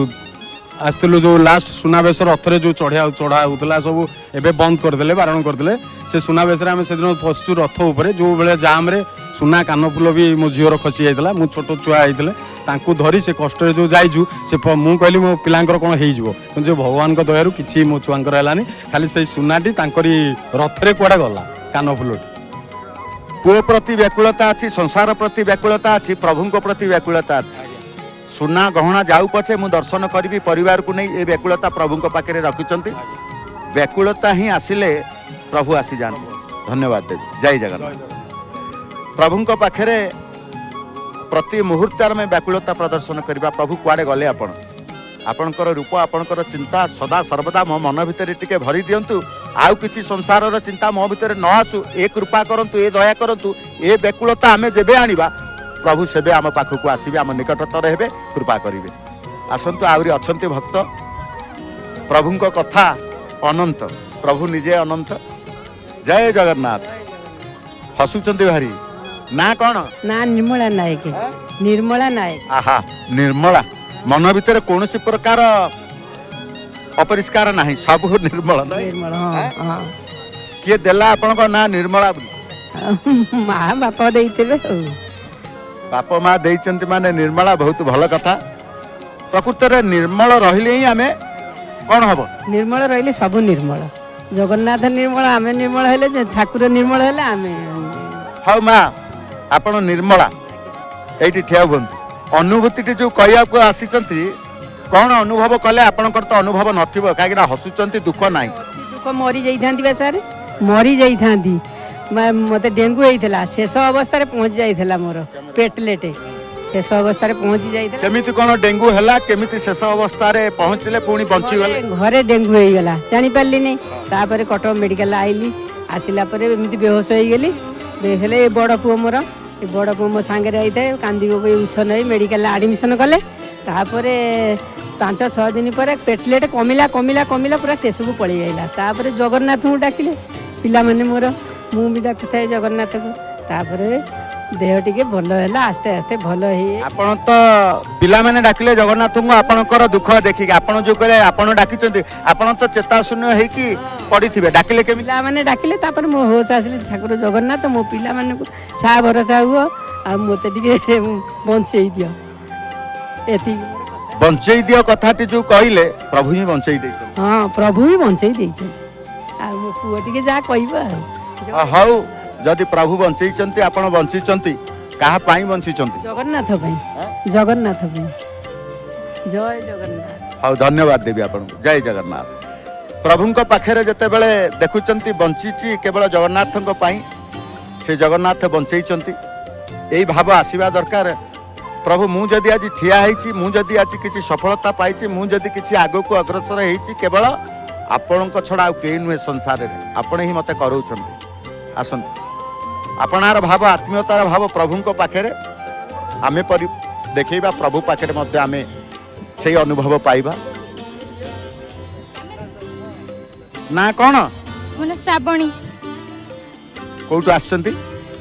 S7: ଆସିଥିଲୁ, ଯେଉଁ ଲାଷ୍ଟ ସୁନାବେଶ ରଥରେ ଯେଉଁ ଚଢ଼ା ହେଉଥିଲା ସବୁ ଏବେ ବନ୍ଦ କରିଦେଲେ, ବାରଣ କରିଦେଲେ। ସେ ସୁନାବେଶରେ ଆମେ ସେଦିନ ପଶିଛୁ ରଥ ଉପରେ, ଯେଉଁ ଭଳିଆ ଜାମ୍ରେ ସୁନା କାନଫୁଲ ବି ମୋ ଝିଅର ଖସି ଯାଇଥିଲା, ମୁଁ ଛୋଟ ଛୁଆ ହେଇଥିଲେ, ତାଙ୍କୁ ଧରି ସେ କଷ୍ଟରେ ଯେଉଁ ଯାଇଛୁ, ସେ ମୁଁ କହିଲି ମୋ ପିଲାଙ୍କର କ'ଣ ହେଇଯିବ, କିନ୍ତୁ ଭଗବାନଙ୍କ ଦୟାରୁ କିଛି ମୋ ଛୁଆଙ୍କର ହେଲାନି, ଖାଲି ସେଇ ସୁନାଟି ତାଙ୍କରି ରଥରେ କୁଆଡ଼େ ଗଲା, କାନଫୁଲଟି।
S1: ପୁଅ ପ୍ରତି ବ୍ୟାକୁଳତା ଅଛି, ସଂସାର ପ୍ରତି ବ୍ୟାକୁଳତା ଅଛି, ପ୍ରଭୁଙ୍କ ପ୍ରତି ବ୍ୟାକୁଳତା ଅଛି। ସୁନା ଗହଣା ଯାଉ ପଛେ ମୁଁ ଦର୍ଶନ କରିବି ପରିବାରକୁ ନେଇ, ଏ ବ୍ୟାକୁଳତା ପ୍ରଭୁଙ୍କ ପାଖରେ ରଖିଛନ୍ତି। ବ୍ୟାକୁଳତା ହିଁ ଆସିଲେ ପ୍ରଭୁ ଆସିଯାଆନ୍ତି। ଧନ୍ୟବାଦ ଦେବି, ଜୟ ଜଗନ୍ନାଥ। ପ୍ରଭୁଙ୍କ ପାଖରେ ପ୍ରତି ମୁହୂର୍ତ୍ତରେ ଆମେ ବ୍ୟାକୁଳତା ପ୍ରଦର୍ଶନ କରିବା। ପ୍ରଭୁ କୁଆଡ଼େ ଗଲେ ଆପଣ? ଆପଣଙ୍କର ରୂପ, ଆପଣଙ୍କର ଚିନ୍ତା ସଦା ସର୍ବଦା ମୋ ମନ ଭିତରେ ଟିକେ ଭରି ଦିଅନ୍ତୁ। ଆଉ କିଛି ସଂସାରର ଚିନ୍ତା ମୋ ଭିତରେ ନ ଆସୁ, ଏ କୃପା କରନ୍ତୁ, ଏ ଦୟା କରନ୍ତୁ। ଏ ବ୍ୟାକୁଳତା ଆମେ ଯେବେ ଆଣିବା, ପ୍ରଭୁ ସେବେ ଆମ ପାଖକୁ ଆସିବେ, ଆମ ନିକଟତର ହେବେ, କୃପା କରିବେ। ଆସନ୍ତୁ, ଆହୁରି ଅଛନ୍ତି ଭକ୍ତ। ପ୍ରଭୁଙ୍କ କଥା ଅନନ୍ତ, ପ୍ରଭୁ ନିଜେ ଅନନ୍ତ। ଜୟ ଜଗନ୍ନାଥ। ହସୁଛନ୍ତି ଭାରି, ନା କ'ଣ?
S8: ନା ନିର୍ମଳା ନାୟକ। ନିର୍ମଳା ନାୟକ।
S1: ଆହା, ନିର୍ମଳା। ମନ ଭିତରେ କୌଣସି ପ୍ରକାର ଅପରିଷ୍କାର ନାହିଁ, ସବୁ ନିର୍ମଳ।
S8: ନିର୍ମଳ, ହଁ।
S1: କିଏ ଦେଲା ଆପଣଙ୍କ ନା ନିର୍ମଳା ବୋଲି?
S8: ମା ବାପା ଦେଇଥିବେ ଆଉ।
S1: ବାପ ମା ଦେଇଛନ୍ତି ମାନେ ନିର୍ମଳା, ବହୁତ ଭଲ କଥା। ପ୍ରକୃତରେ ନିର୍ମଳ ରହିଲେ ହିଁ ଆମେ କ'ଣ ହବ?
S8: ନିର୍ମଳ ରହିଲେ ସବୁ ନିର୍ମଳ। ଜଗନ୍ନାଥ ନିର୍ମଳ, ଆମେ ନିର୍ମଳ ହେଲେ, ଠାକୁର ନିର୍ମଳ ହେଲେ ଆମେ।
S1: ହଉ ମା, ଆପଣ ନିର୍ମଳା, ଏଇଠି ଠିଆ ହୁଅନ୍ତୁ। ଅନୁଭୂତିଟି ଯେଉଁ କହିବାକୁ ଆସିଛନ୍ତି, କ'ଣ ଅନୁଭବ କଲେ? ଆପଣଙ୍କର ତ ଅନୁଭବ ନଥିବ, କାହିଁକିନା ହସୁଛନ୍ତି, ଦୁଃଖ ନାହିଁ।
S8: ଦୁଃଖ ମରି ଯାଇଥାନ୍ତି ବା ସାର୍, ମରି ଯାଇଥାନ୍ତି। ମୋତେ ଡେଙ୍ଗୁ ହେଇଥିଲା, ଶେଷ ଅବସ୍ଥାରେ ପହଞ୍ଚି ଯାଇଥିଲା ମୋର ପ୍ଲେଟଲେଟ୍। ଶେଷ ଅବସ୍ଥାରେ ପହଞ୍ଚି ଯାଇଥିଲା।
S1: କେମିତି କ'ଣ ଡେଙ୍ଗୁ ହେଲା, କେମିତି ଶେଷ ଅବସ୍ଥାରେ ପହଞ୍ଚିଲେ ପୁଣି ବଞ୍ଚିଗଲେ?
S8: ଘରେ ଡେଙ୍ଗୁ ହେଇଗଲା, ଜାଣିପାରିଲିନି। ତାପରେ କଟକ ମେଡ଼ିକାଲ ଆଇଲି, ଆସିଲା ପରେ ଏମିତି ବେହୋସ ହେଇଗଲି। ବେହୋସ ହେଲେ ଏ ବଡ଼ ପୁଅ ମୋର, ଏ ବଡ଼ ପୁଅ ମୋ ସାଙ୍ଗରେ ହେଇଥାଏ, କାନ୍ଦିବ ଉଛ ନେଇ ମେଡ଼ିକାଲରେ ଆଡ଼ମିସନ୍ କଲେ। ତାପରେ 5-6 ଦିନ ପରେ ପ୍ଲେଟଲେଟ୍ କମିଲା କମିଲା କମିଲା, ପୁରା ଶେଷକୁ ପଳେଇ ଯାଇଲା। ତାପରେ ଜଗନ୍ନାଥଙ୍କୁ ଡାକିଲେ ପିଲାମାନେ ମୋର, ମୁଁ ବି ଡାକୁଥାଏ ଜଗନ୍ନାଥକୁ। ତାପରେ ଦେହ ଟିକେ ଭଲ ହେଲା, ଆସ୍ତେ ଆସ୍ତେ ଭଲ ହେଇ।
S1: ଆପଣ ତ ପିଲାମାନେ ଡାକିଲେ ଜଗନ୍ନାଥଙ୍କୁ ଆପଣଙ୍କର ଦୁଃଖ ଦେଖିକି, ଆପଣ ଯୋଉ କହିଲେ ଆପଣ ଡାକିଛନ୍ତି, ଆପଣ ତ ଚେତାଶୂନ୍ୟ ହେଇକି ପଡ଼ିଥିବେ, ଡାକିଲେ କେମିତି?
S8: ପିଲାମାନେ ଡାକିଲେ, ତାପରେ ମୋ ହୋସ ଆସିଲେ, ଠାକୁର ଜଗନ୍ନାଥ ମୋ ପିଲାମାନଙ୍କୁ ସାହା ଭରସା ହୁଅ, ଆଉ ମୋତେ ଟିକେ ବଞ୍ଚେଇ ଦିଅ, ଏତିକି।
S1: ବଞ୍ଚେଇ ଦିଅ କଥାଟି ଯୋଉ କହିଲେ, ପ୍ରଭୁ ହିଁ ବଞ୍ଚେଇ ଦେଇଛନ୍ତି।
S8: ହଁ, ପ୍ରଭୁ ହିଁ ବଞ୍ଚେଇ ଦେଇଛନ୍ତି। ଆଉ ମୋ ପୁଅ ଟିକେ ଯାହା କହିବ ଆଉ।
S1: ହଉ, ଯଦି ପ୍ରଭୁ ବଞ୍ଚେଇଛନ୍ତି, ଆପଣ ବଞ୍ଚିଛନ୍ତି, କାହା ପାଇଁ ବଞ୍ଚିଛନ୍ତି?
S8: ଜଗନ୍ନାଥ ପାଇଁ, ଜଗନ୍ନାଥ ପାଇଁ। ଜୟ ଜଗନ୍ନାଥ।
S1: ହଉ, ଧନ୍ୟବାଦ ଦେବି ଆପଣଙ୍କୁ। ଜୟ ଜଗନ୍ନାଥ। ପ୍ରଭୁଙ୍କ ପାଖରେ ଯେତେବେଳେ ଦେଖୁଛନ୍ତି ବଞ୍ଚିଛି କେବଳ ଜଗନ୍ନାଥଙ୍କ ପାଇଁ, ସେ ଜଗନ୍ନାଥ ବଞ୍ଚେଇଛନ୍ତି, ଏଇ ଭାବ ଆସିବା ଦରକାର। ପ୍ରଭୁ, ମୁଁ ଯଦି ଆଜି ଠିଆ ହେଇଛି, ମୁଁ ଯଦି ଆଜି କିଛି ସଫଳତା ପାଇଛି, ମୁଁ ଯଦି କିଛି ଆଗକୁ ଅଗ୍ରସର ହେଇଛି, କେବଳ ଆପଣଙ୍କ ଛଡ଼ା ଆଉ କେହି ନୁହେଁ ସଂସାରରେ, ଆପଣ ହିଁ ମୋତେ କରାଉଛନ୍ତି। ଆସନ୍ତୁ, ଆପଣାର ଭାବ, ଆତ୍ମୀୟତାର ଭାବ ପ୍ରଭୁଙ୍କ ପାଖରେ ଆମେ ଦେଖେଇବା, ପ୍ରଭୁ ପାଖରେ ମଧ୍ୟ ଆମେ ସେଇ ଅନୁଭବ ପାଇବା। ନା କ'ଣ?
S9: ମାନେ ଶ୍ରାବଣୀ।
S1: କୋଉଠୁ ଆସିଛନ୍ତି?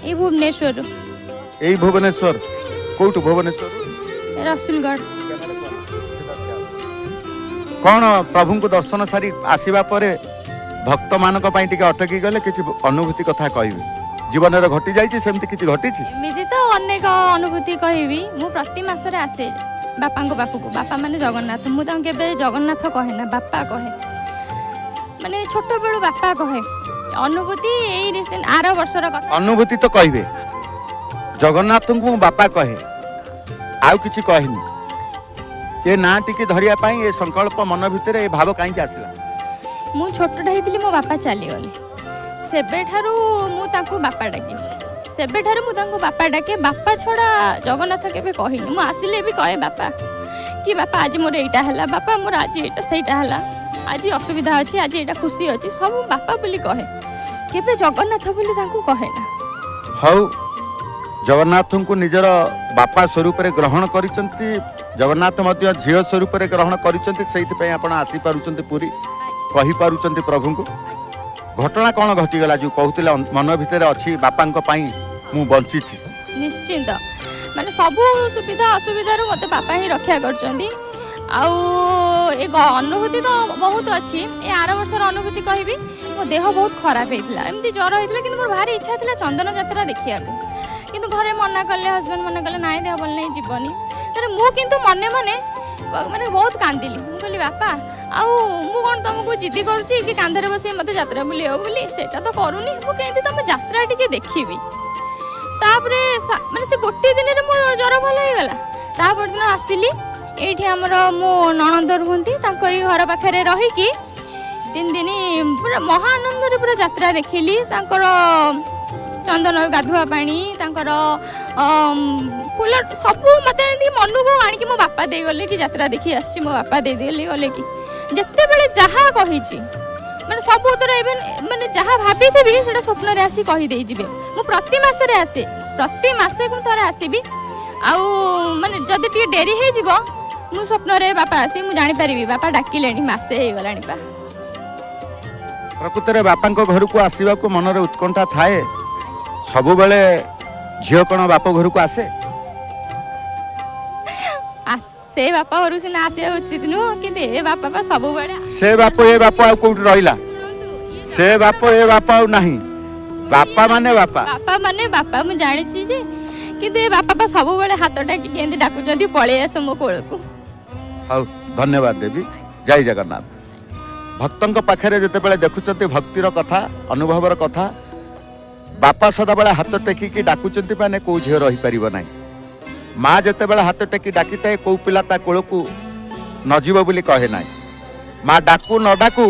S9: ଏଇ ଭୁବନେଶ୍ୱରରୁ।
S1: ଏଇ ଭୁବନେଶ୍ୱର? କୋଉଠୁ ଭୁବନେଶ୍ୱର?
S9: ରସୁଲଗଡ଼।
S1: କ'ଣ ପ୍ରଭୁଙ୍କୁ ଦର୍ଶନ ସାରି ଆସିବା ପରେ ଭକ୍ତମାନଙ୍କ ପାଇଁ ଟିକେ ଅଟକି ଗଲେ, କିଛି ଅନୁଭୂତି କଥା କହିବେ? ଜୀବନରେ ଘଟି ଯାଇଛି ସେମିତି କିଛି ଘଟିଛି?
S9: ଏମିତି ତ ଅନେକ ଅନୁଭୂତି କହିବି। ମୁଁ ପ୍ରତି ମାସରେ ଆସେ ବାପାଙ୍କ ପାଖକୁ। ବାପା ମାନେ ଜଗନ୍ନାଥ, ମୁଁ ତାଙ୍କୁ କେବେ ଜଗନ୍ନାଥ କହେ ନା, ବାପା କହେ। ମାନେ ଛୋଟବେଳୁ ବାପା କହେ। ଅନୁଭୂତି ଏଇ ରିସେଣ୍ଟ ଆର ବର୍ଷର କଥା।
S1: ଅନୁଭୂତି ତ କହିବେ, ଜଗନ୍ନାଥଙ୍କୁ ମୁଁ ବାପା କହେ, ଆଉ କିଛି କହେନି। ଏ ନାଁ ଟିକେ ଧରିବା ପାଇଁ ଏ ସଂକଳ୍ପ ମନ ଭିତରେ ଏ ଭାବ କାହିଁକି ଆସିଲା?
S9: ମୁଁ ଛୋଟଟା ହେଇଥିଲି, ମୋ ବାପା ଚାଲିଗଲେ। ସେବେଠାରୁ ମୁଁ ତାଙ୍କୁ ବାପା ଡାକିଛି। ସେବେଠାରୁ ମୁଁ ତାଙ୍କୁ ବାପା ଡାକେ। ବାପା ଛଡ଼ା ଜଗନ୍ନାଥ କେବେ କହିନି। ମୁଁ ଆସିଲେ ବି କହେ ବାପା, କି ବାପା ଆଜି ମୋର ଏଇଟା ହେଲା, ବାପା ମୋର ଆଜି ଏଇଟା ସେଇଟା ହେଲା, ଆଜି ଅସୁବିଧା ଅଛି, ଆଜି ଏଇଟା ଖୁସି ଅଛି, ସବୁ ବାପା ବୋଲି କହେ, କେବେ ଜଗନ୍ନାଥ ବୋଲି ତାଙ୍କୁ କହେ ନା।
S1: ହଉ, ଜଗନ୍ନାଥଙ୍କୁ ନିଜର ବାପା ସ୍ୱରୂପରେ ଗ୍ରହଣ କରିଛନ୍ତି, ଜଗନ୍ନାଥ ମଧ୍ୟ ଝିଅ ସ୍ୱରୂପରେ ଗ୍ରହଣ କରିଛନ୍ତି, ସେଇଥିପାଇଁ ଆପଣ ଆସିପାରୁଛନ୍ତି ପୁରୀ, କହିପାରୁଛନ୍ତି ପ୍ରଭୁଙ୍କୁ। ଘଟଣା କ'ଣ ଘଟିଗଲା ଯୋଉ କହୁଥିଲେ ମନ ଭିତରେ ଅଛି, ବାପାଙ୍କ ପାଇଁ ମୁଁ ବଞ୍ଚିଛି?
S9: ନିଶ୍ଚିନ୍ତ, ମାନେ ସବୁ ସୁବିଧା ଅସୁବିଧାରୁ ମୋତେ ବାପା ହିଁ ରକ୍ଷା କରିଛନ୍ତି। ଆଉ ଏ ଅନୁଭୂତି ତ ବହୁତ ଅଛି। ଏ ଆର ବର୍ଷର ଅନୁଭୂତି କହିବି, ମୋ ଦେହ ବହୁତ ଖରାପ ହେଇଥିଲା, ଏମିତି ଜ୍ୱର ହେଇଥିଲା, କିନ୍ତୁ ମୋର ଭାରି ଇଚ୍ଛା ଥିଲା ଚନ୍ଦନ ଯାତ୍ରା ଦେଖିବାକୁ। କିନ୍ତୁ ଘରେ ମନା କଲେ, ହଜବେଣ୍ଡ ମନା କଲେ, ନାଇଁ ଦେହ ଭଲ ନାହିଁ, ଯିବନି। ତାହେଲେ ମୁଁ କିନ୍ତୁ ମନେ ମନେ ମାନେ ବହୁତ କାନ୍ଦିଲି। ମୁଁ କହିଲି ବାପା, ଆଉ ମୁଁ କ'ଣ ତମକୁ ଜିଦି କରୁଛି କି କାନ୍ଧରେ ବସି ମୋତେ ଯାତ୍ରା ବୁଲିବ ବୋଲି? ସେଇଟା ତ କରୁନି। ମୁଁ କେମିତି ତମ ଯାତ୍ରା ଟିକେ ଦେଖିବି। ତାପରେ ମାନେ ସେ ଗୋଟିଏ ଦିନରେ ମୋ ଜ୍ୱର ଭଲ ହେଇଗଲା। ତା ପରଦିନ ଆସିଲି, ଏଇଠି ଆମର ମୋ ନଣନ୍ଦ ରୁହନ୍ତି, ତାଙ୍କରି ଘର ପାଖରେ ରହିକି 3 ଦିନ ପୁରା ମହା ଆନନ୍ଦରେ ପୁରା ଯାତ୍ରା ଦେଖିଲି। ତାଙ୍କର ଚନ୍ଦନ ଗାଧୁଆ ପାଣି, ତାଙ୍କର ଫୁଲ ସବୁ ମୋତେ ଏମିତି ମନକୁ ଆଣିକି ମୋ ବାପା ଦେଇଗଲେ କି ଯାତ୍ରା ଦେଖି ଆସିଛି, ମୋ ବାପା ଦେଇଦେଲେ ଗଲେ କି। ଯେତେବେଳେ ଯାହା କହିଛି ମାନେ ସବୁ ଉତ୍ତର, ଇଭେନ୍ ମାନେ ଯାହା ଭାବିଥିବି ସେଟା ସ୍ୱପ୍ନରେ ଆସି କହିଦେଇଯିବେ। ମୁଁ ପ୍ରତି ମାସରେ ଆସେ, ପ୍ରତି ମାସକୁ ଥରେ ଆସିବି। ଆଉ ମାନେ ଯଦି ଟିକେ ଡେରି ହେଇଯିବ, ମୁଁ ସ୍ୱପ୍ନରେ ବାପା ଆସି ମୁଁ ଜାଣିପାରିବି ବାପା ଡାକିଲେଣି, ମାସେ ହେଇଗଲାଣି ପା।
S1: ପ୍ରକୃତରେ ବାପାଙ୍କ ଘରକୁ ଆସିବାକୁ ମନରେ ଉତ୍କଣ୍ଠା ଥାଏ ସବୁବେଳେ। ଝିଅ କ'ଣ ବାପ ଘରକୁ ଆସେ?
S9: ସେ ବାପା ଘରକୁ ସିନା ଆସିବା ଉଚିତ ନୁହଁ, କିନ୍ତୁ ଏ ବାପା ପା ସବୁବେଳେ।
S1: ସେ ବାପ ଏ ବାପ ଆଉ କୋଉଠି ରହିଲା? ସେ ବାପ ଏ ବାପ ଆଉ ନାହିଁ, ବାପା ମାନେ ବାପା।
S9: ବାପା ମାନେ ବାପା, ମୁଁ ଜାଣିଛି ଯେ, କିନ୍ତୁ ଏ ବାପା ପା ସବୁବେଳେ ହାତ ଡାକିକି ଏମିତି ଡାକୁଛନ୍ତି, ପଳେଇ ଆସ ମୋ କୋଳକୁ।
S1: ହଉ, ଧନ୍ୟବାଦ ଦେବି। ଜୟ ଜଗନ୍ନାଥ। ଭକ୍ତଙ୍କ ପାଖରେ ଯେତେବେଳେ ଦେଖୁଛନ୍ତି ଭକ୍ତିର କଥା, ଅନୁଭବର କଥା, ବାପା ସଦାବେଳେ ହାତ ଟେକିକି ଡାକୁଛନ୍ତି, ମାନେ କୋଉ ଝିଅ ରହିପାରିବ ନାହିଁ। ମା ଯେତେବେଳେ ହାତ ଟେକି ଡାକିଥାଏ, କୋଉ ପିଲା ତା କୋଳକୁ ନଯିବ ବୋଲି କହେ ନାହିଁ। ମା ଡାକୁ ନ ଡାକୁ,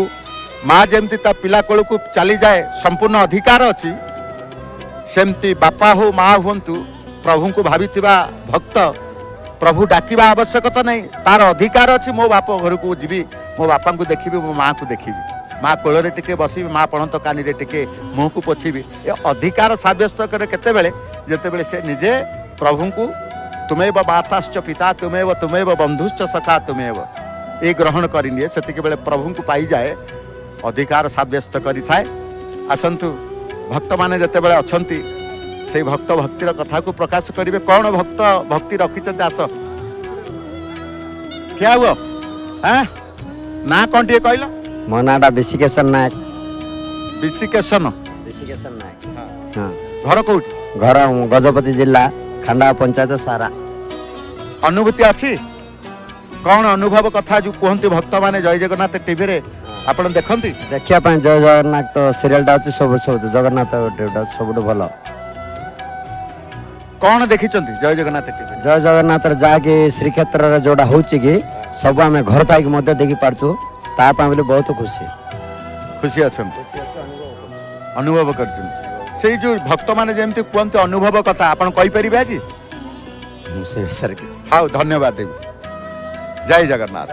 S1: ମା ଯେମିତି ତା ପିଲା କୋଳକୁ ଚାଲିଯାଏ, ସମ୍ପୂର୍ଣ୍ଣ ଅଧିକାର ଅଛି। ସେମିତି ବାପା ହଉ ମା ହୁଅନ୍ତୁ, ପ୍ରଭୁଙ୍କୁ ଭାବିଥିବା ଭକ୍ତ प्रभु डाकिबा आवश्यकता नहीं, तार अधिकार अच्छी मो बाप घर को जीवी, मो बापा को देखी, मो माँ को देखी, माँ कोଳରେ टिके बसबी, माँ पणत कानी रे टिके मुह को पोछिबी। ए अधिकार साब्यस्त करे केतेबेले जेतेबेले से निजे प्रभु को तुमेव माताश्च पिता तुमेव तुमेव बंधुश्च सखा तुमेव ए ग्रहण करिनिए, सेतिके बेले प्रभु को पाई जाए, अधिकार साब्यस्त करि थाए। आसंतु भक्त माने जेतेबेले अछंती से भक्त भक्तिर कथा को प्रकाश करिवे। कौन भक्त भक्ति रखिछन्ते आस क्या हुआ हां ना कोन टिए कहलो?
S10: मो नाटा विशिकेशन नायक।
S1: विशिकेशन
S10: नायक हाँ।
S1: घर कोठी?
S10: घर गजपति जिला खंडा पंचायत सारा।
S1: अनुभूति अच्छी कौन अनुभव कथा जो कहते भक्त माने जय जगन्नाथ टीवी रे आपण देखंती?
S10: देखिया पाए जय जगन्नाथ तो सीरियलटा अछि सब जगन्नाथ सब भल।
S1: कौन देखिचंती जय जगन्नाथ टीवी?
S10: जय जगन्नाथ जाके श्रीक्षेत्र रे जोड़ा होछि कि सब आमे घर ताइक मध्य देखि पारछु, ता पा बोले बहुत खुशी
S1: खुशी अछन अनुभव करछन। से जो भक्त माने जेमति कहते अनुभव कथा आपण कहि परिबे आज?
S10: से सर कि
S1: हां धन्यवाद देवी। जय जगन्नाथ।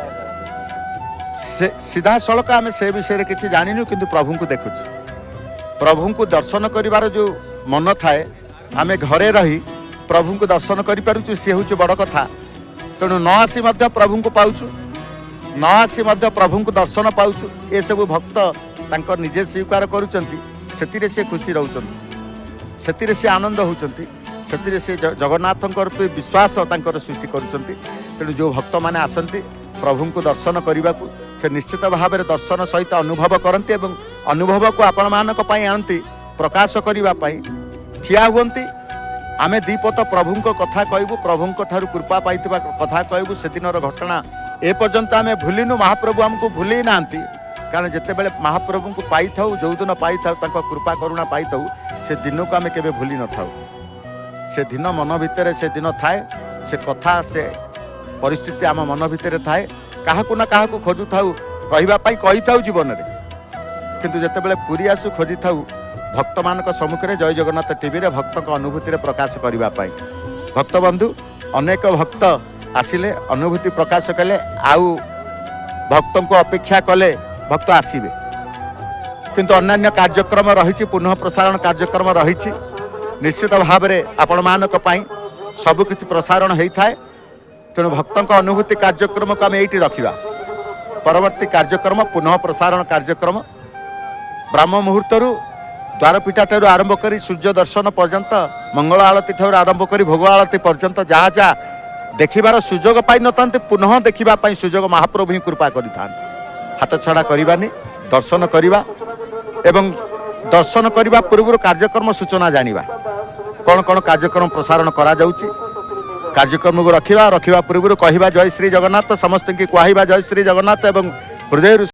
S1: से सीधा सड़क आम से विषय किसी जानिनु, किंतु प्रभु को देखुच। प्रभु को दर्शन करिवार जो मन थाए, आम घरे रही प्रभु को दर्शन करि पारुछु, से हूँ बड़ कथा। तेणु न आसी मध्य प्रभु को पाउछु, न आसी मध्य प्रभु को दर्शन पाउछु। ए सब भक्त तांकर निजे स्वीकार करूचंती, सेतिरे से खुशी रहउचंती, सेतिरे से आनंद होउचंती, सेतिरे से जगन्नाथंकर विश्वास तांकर सृष्टि करूचंती। तेणु जो भक्त माने आसंती प्रभु को दर्शन करने को से निश्चित भाव में दर्शन सहित अनुभव करती और अनुभव को आपण मानक पई आनती, प्रकाश करने ठिया हुंती। आमे दीपत प्रभु को कथा कहबू, प्रभु ठारू कृपा पाई कथा कहबू। से दिनर घटना ए पर्यंत आमे भूलिनु, महाप्रभु हमको भूली नांती। कारण जिते बड़े महाप्रभु को पाई थाउ, जो दिन पाई थाउ तांको कृपा करुणा पाई थाउ, से दिन को आमे केबे भूली न थाउ। से दिन मन भितर से दिन थाए, से कथा से परिस्थिति आम मन भितर थाए। काहाकु ना काहाकु खोजु थाउ, कहिबा पाई कहि थाउ जीवन रे, किंतु जते बेले पुरी आसु खोजि थाउ भक्त मानक सम्मुख रे जय जगन्नाथ टीवी रे भक्त को अनुभूति रे प्रकाश करबा पाई। भक्त बंधु अनेक भक्त आसिले, अनुभूति प्रकाश कले, आउ भक्त को अपेक्षा कले भक्त आसीबे। किंतु अन्य कार्यक्रम रही, पुनः प्रसारण कार्यक्रम रही, निश्चित भाव में आपण मानक पाई सब किछि प्रसारण होई थाए। तेणु भक्तों का अनुभूति कार्यक्रम को आम ये रखा। परवर्ती कार्यक्रम पुनः प्रसारण कार्यक्रम ब्राह्म मुहूर्त द्वारपीठा ठारू आरंभ कर सूर्य दर्शन पर्यंत, मंगल आलती ठारू आरंभ कर भोग आलती पर्यंत जहाँ जहाँ देखिबार सुजोग पाई नथांते, पुनः देखिबा पाई सुजोग महाप्रभु ही कृपा करिथान। हाथ छड़ा करबानी, दर्शन करिबा एवं दर्शन करिबा पूर्व कार्यक्रम सूचना जानिबा कौन कौन कार्यक्रम प्रसारण करा जाउची। कार्यक्रम को रखा पूर्व कहवा जय श्री जगन्नाथ, समस्त की कहवा जय श्री जगन्नाथ एवं हृदय